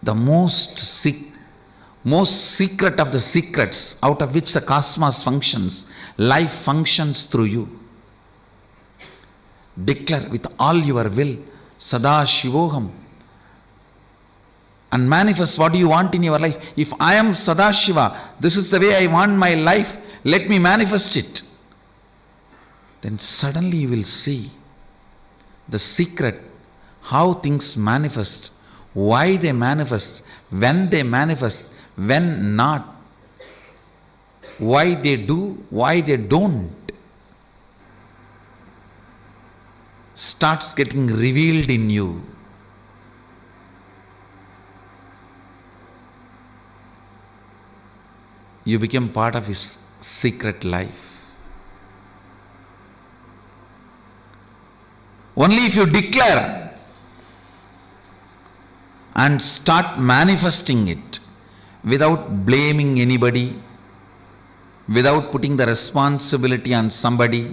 the most secret of the secrets out of which the cosmos functions. Life functions through you. Declare with all your will Sadashivoham and manifest what you want in your life. If I am Sadashiva, this is the way I want my life, let me manifest it. Then suddenly you will see the secret, how things manifest, why they manifest, when not, why they do, why they don't, starts getting revealed in you. You become part of his secret life. Only if you declare and start manifesting it without blaming anybody, without putting the responsibility on somebody,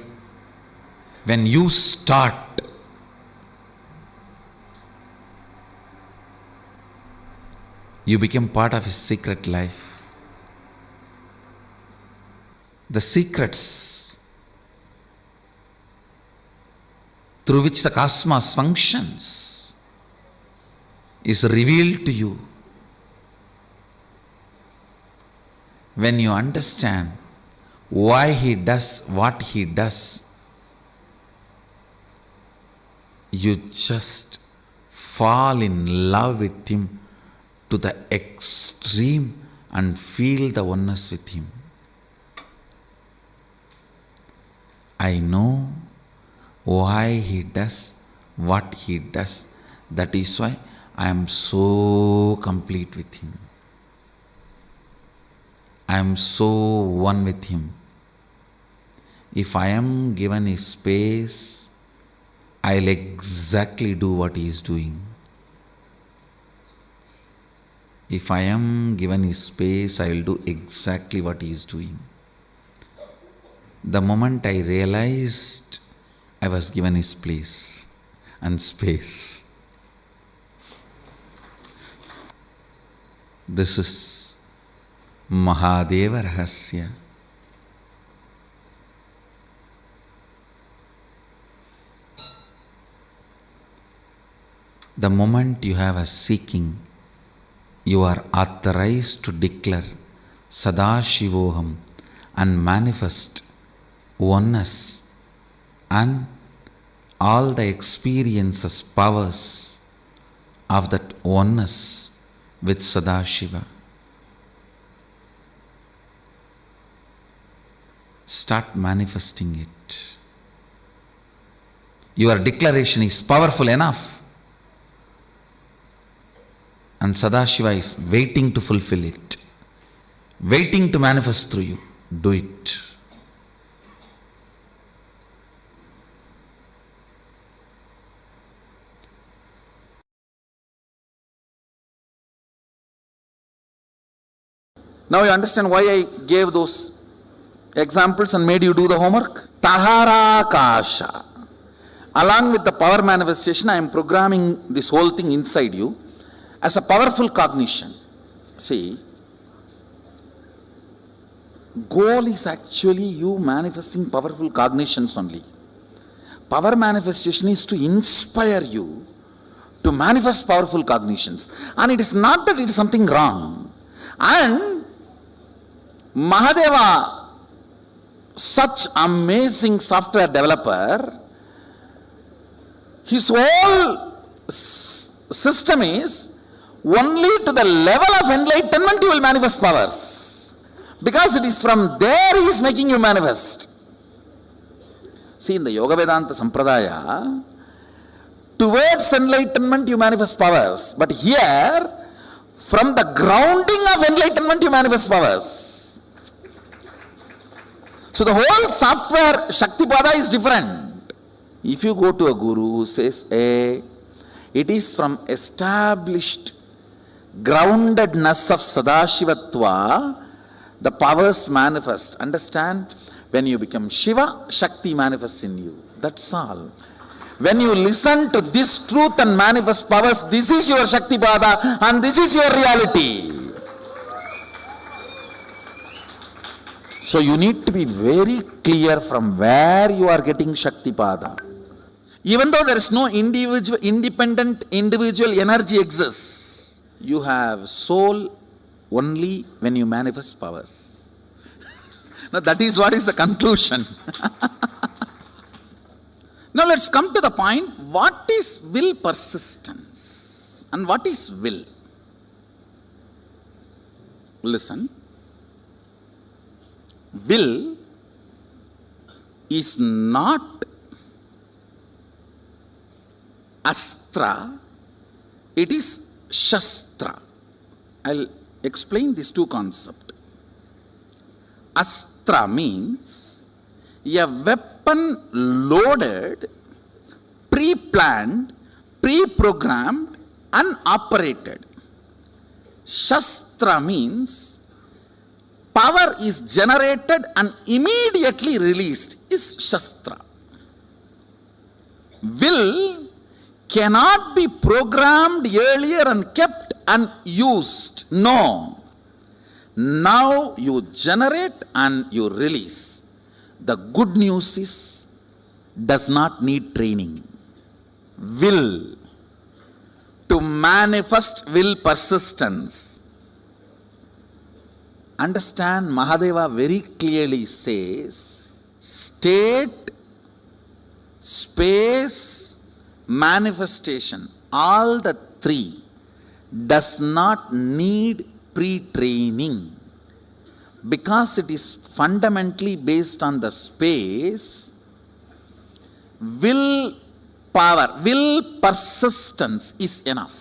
when you start, you become part of his secret life. The secrets through which the cosmos functions is revealed to you. When you understand why he does what he does, you just fall in love with him to the extreme and feel the oneness with him. I know why he does what he does. That is why I am so complete with him. I am so one with him. If I am given his space, I'll exactly do what he is doing. If I am given his space, I will do exactly what he is doing. The moment I realized I was given his place and space, This is Mahadeva Rahasya. The moment you have a seeking, you are authorized to declare Sadashivoham and manifest oneness and all the experiences, powers of that oneness with Sadashiva. Start manifesting it. Your declaration is powerful enough, and Sadashiva is waiting to fulfill it, waiting to manifest through you. Do it. Now you understand why I gave those examples and made you do the homework? Taharakasha. Along with the power manifestation, I am programming this whole thing inside you as a powerful cognition. See, goal is actually you manifesting powerful cognitions only. Power manifestation is to inspire you to manifest powerful cognitions. And it is not that it is something wrong. And Mahadeva, such amazing software developer, his whole system is only to the level of enlightenment you will manifest powers. Because it is from there he is making you manifest. See, in the Yoga Vedanta Sampradaya, towards enlightenment you manifest powers. But here, from the grounding of enlightenment you manifest powers. So the whole software Shaktipada is different. If you go to a guru who says, hey, it is from established groundedness of Sadashivatva, the powers manifest. Understand? When you become Shiva, Shakti manifests in you. That's all. When you listen to this truth and manifest powers, this is your Shaktipada and this is your reality. So you need to be very clear from where you are getting Shaktipada. Even though there is no independent individual energy exists, you have soul only when you manifest powers. Now that is what is the conclusion. Now let's come to the point, what is will persistence and what is will? Listen. Will is not astra, it is shastra. I'll explain these two concepts. Astra means a weapon loaded, pre-planned, pre-programmed, and operated. Shastra means power is generated and immediately released, is Shastra. Will cannot be programmed earlier and kept and used. No. Now you generate and you release. The good news is, does not need training. Will. To manifest will persistence. Understand, Mahadeva very clearly says, state, space, manifestation, all the three does not need pre-training, because it is fundamentally based on the space. Will power, will persistence is enough.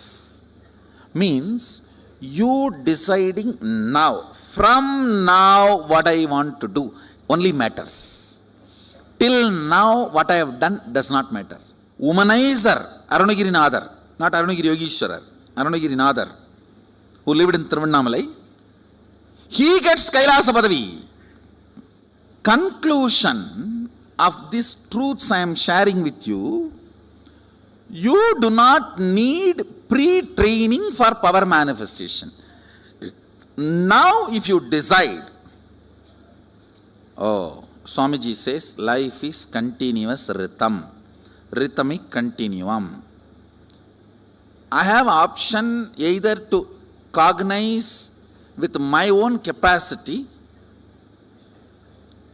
Means you deciding now, from now what I want to do only matters. Till now what I have done does not matter. Womanizer, Arunagirinathar, not Arunagiri Yogeshwarar, Arunagirinathar, who lived in Tiruvannamalai, he gets Kailasa Padavi. Conclusion of these truths I am sharing with you, you do not need pre-training for power manifestation. now if you decide, oh, Swamiji says life is continuous rhythm, rhythmic continuum. I have option either to cognize with my own capacity.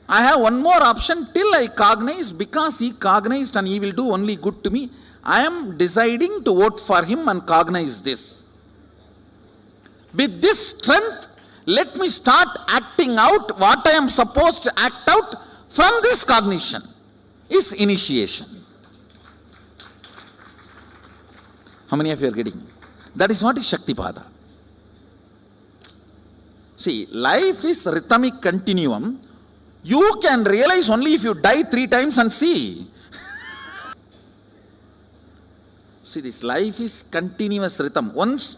I have one more option till I cognize, because he cognized and he will do only good to me. I am deciding to vote for him and cognize this. With this strength, let me start acting out what I am supposed to act out from this cognition is initiation. How many of you are getting? That is what is Shaktipada. See, life is rhythmic continuum. You can realize only if you die 3 times and see. See, this life is continuous rhythm. Once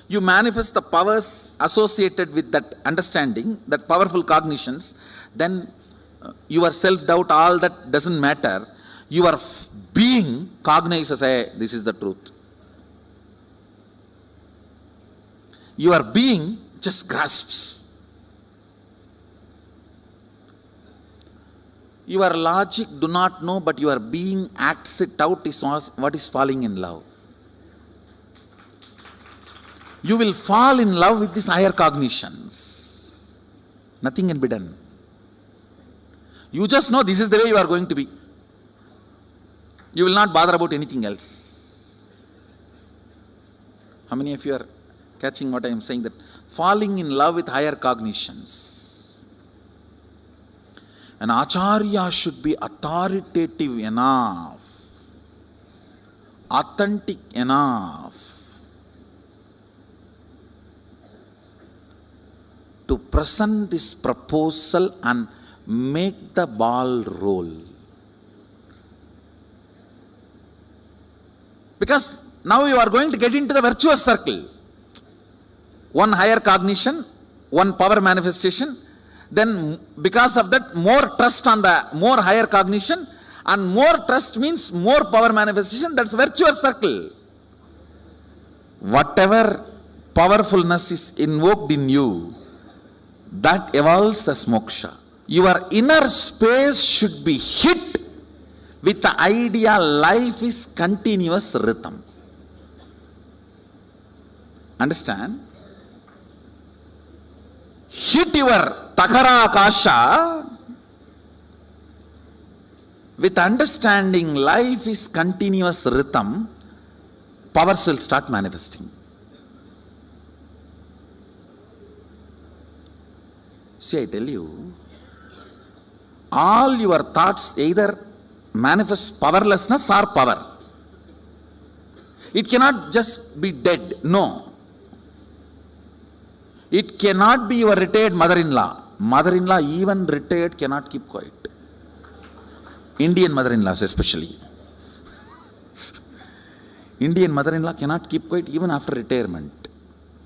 you manifest the powers associated with that understanding, that powerful cognitions, then your self-doubt, all that doesn't matter. Your being cognizes, hey, this is the truth. Your being just grasps. Your logic do not know, but your being acts it out is what is falling in love. You will fall in love with these higher cognitions. Nothing can be done. You just know this is the way you are going to be. You will not bother about anything else. How many of you are catching what I am saying? That falling in love with higher cognitions. An acharya should be authoritative enough, authentic enough to present this proposal and make the ball roll. Because now you are going to get into the virtuous circle. One higher cognition, one power manifestation, then because of that more trust on the more higher cognition, and more trust means more power manifestation. That's virtuous circle. Whatever powerfulness is invoked in you, that evolves as moksha. Your inner space should be hit with the idea life is continuous rhythm. Understand? Hit your takara akasha with understanding life is continuous rhythm, powers will start manifesting. See, I tell you, all your thoughts either manifest powerlessness or power. It cannot just be dead. No. It cannot be your retired mother-in-law. Mother-in-law, even retired, cannot keep quiet. Indian mother-in-laws especially. Indian mother-in-law cannot keep quiet even after retirement.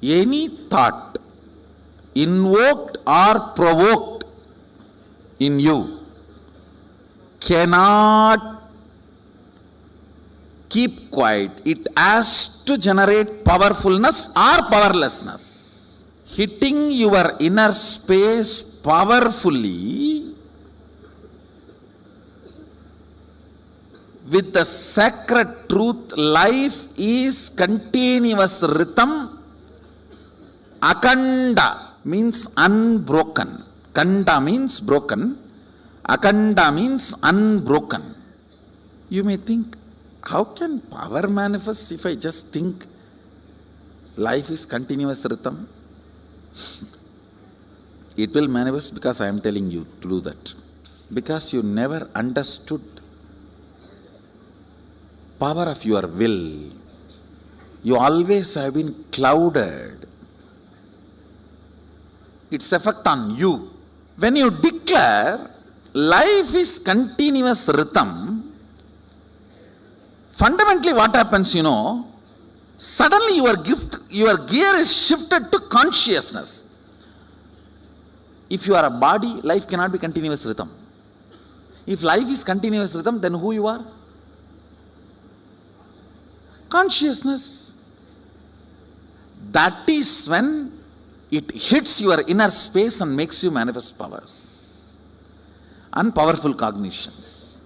Any thought invoked or provoked in you cannot keep quiet. It has to generate powerfulness or powerlessness. Hitting your inner space powerfully with the sacred truth, life is continuous rhythm. Akanda means unbroken. Kanda means broken. Akanda means unbroken. You may think, how can power manifest if I just think life is continuous rhythm? It will manifest because I am telling you to do that. Because you never understood power of your will. You always have been clouded. Its effect on you. When you declare life is continuous rhythm, fundamentally what happens, suddenly your gear is shifted to consciousness. If you are a body, life cannot be continuous rhythm. If life is continuous rhythm, then who you are? Consciousness. That is when it hits your inner space and makes you manifest powers and powerful cognitions.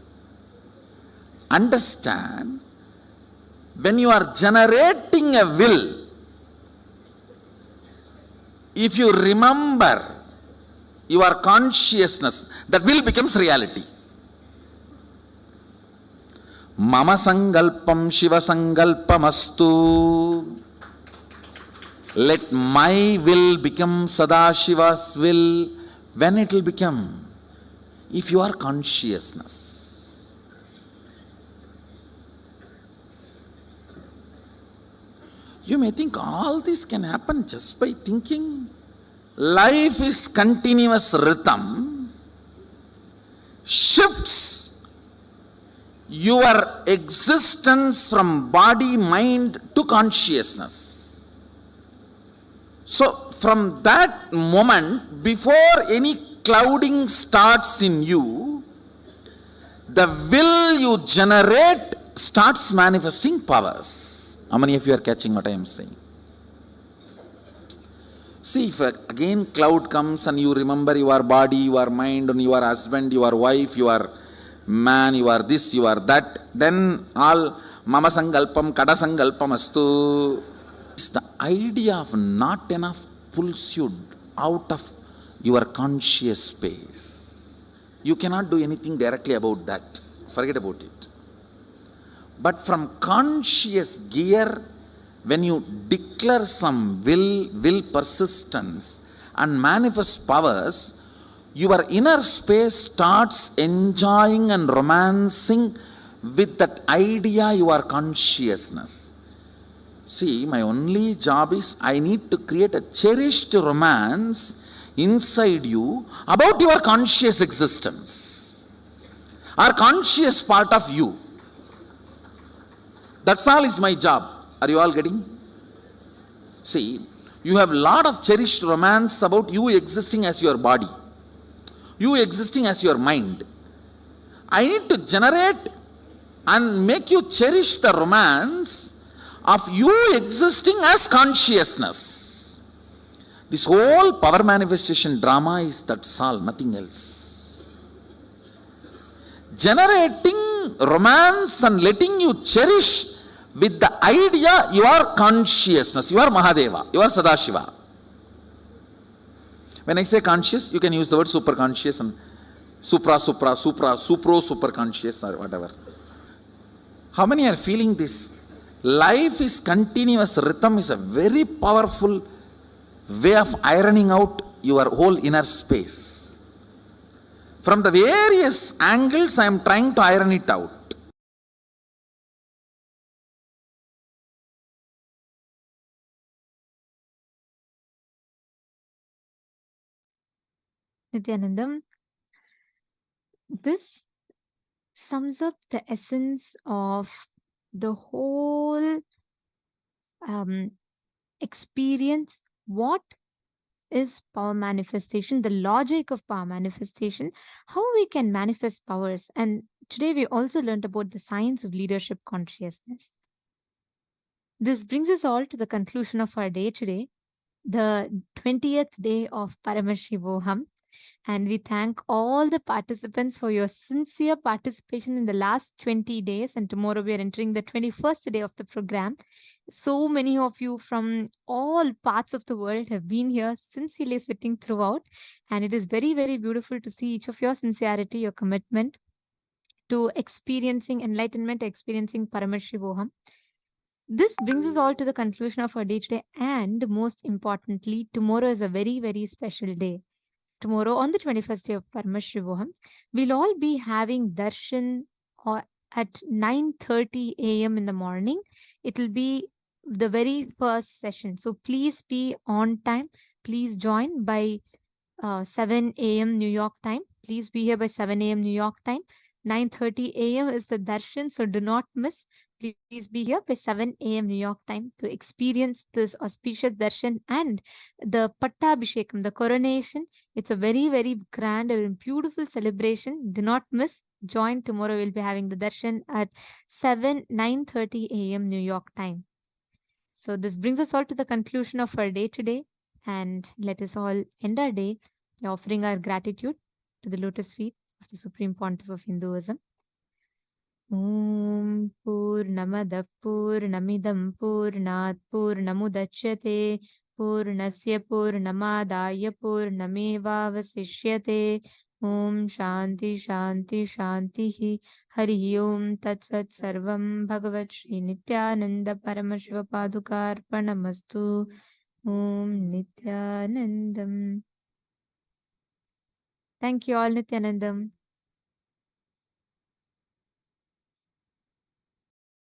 Understand, when you are generating a will, if you remember your consciousness, that will becomes reality. Mama sangalpam Shiva sangalpamastu. Let my will become Sadashiva's will. When it will become? If you are consciousness. You may think all this can happen just by thinking. Life is continuous rhythm, shifts your existence from body, mind to consciousness. So from that moment, before any clouding starts in you, the will you generate starts manifesting powers. How many of you are catching what I am saying? See, if again cloud comes and you remember your body, your mind, and your husband, your wife, your man, you are this, you are that, then all mama sangalpam, kada sangalpam astu. The idea of not enough pulls you out of your conscious space. You cannot do anything directly about that. Forget about it. But from conscious gear, when you declare some will persistence and manifest powers, your inner space starts enjoying and romancing with that idea, your consciousness. See, my only job is I need to create a cherished romance inside you about your conscious existence or conscious part of you. That's all is my job. Are you all getting? See, you have a lot of cherished romance about you existing as your body, you existing as your mind. I need to generate and make you cherish the romance of you existing as consciousness. This whole power manifestation drama is that's all, nothing else. Generating romance and letting you cherish with the idea you are consciousness, you are Mahadeva, you are Sadashiva. When I say conscious, you can use the word super conscious and supro super conscious or whatever. How many are feeling this? Life is continuous rhythm is a very powerful way of ironing out your whole inner space. From the various angles, I am trying to iron it out. Nithyanandam, this sums up the essence of the whole experience. What is power manifestation, the logic of power manifestation, how we can manifest powers. And today we also learned about the science of leadership consciousness. This brings us all to the conclusion of our day today, the 20th day of Paramashivoham. And we thank all the participants for your sincere participation in the last 20 days. And tomorrow we are entering the 21st day of the program. So many of you from all parts of the world have been here sincerely sitting throughout. And it is very, very beautiful to see each of your sincerity, your commitment to experiencing enlightenment, experiencing Paramashivoham. This brings us all to the conclusion of our day today. And most importantly, tomorrow is a very, very special day. Tomorrow, on the 21st day of Paramashivoham, we'll all be having darshan at 9:30 a.m. in the morning. It will be the very first session. So please be on time. Please join by 7 a.m. New York time. Please be here by 7 a.m. New York time. 9:30 a.m. is the darshan, so do not miss. Please be here by 7 a.m. New York time to experience this auspicious darshan and the Pattabhishekam, the coronation. It's a very, very grand and beautiful celebration. Do not miss. Join tomorrow. We'll be having the darshan at 9:30 a.m. New York time. So this brings us all to the conclusion of our day today. And let us all end our day by offering our gratitude to the lotus feet of the Supreme Pontiff of Hinduism. Om Purnamadah Purnamidam Purnat Purnamudachyate Purnasya Purnamadaya Purnamevavasishyate. Om Shanti Shanti Shanti Hari Om Tat Sat Sarvam Bhagavat Shri Nithyananda Paramashiva Padukarpanamastu. Om Nithyanandam. Thank you all, Nithyanandam.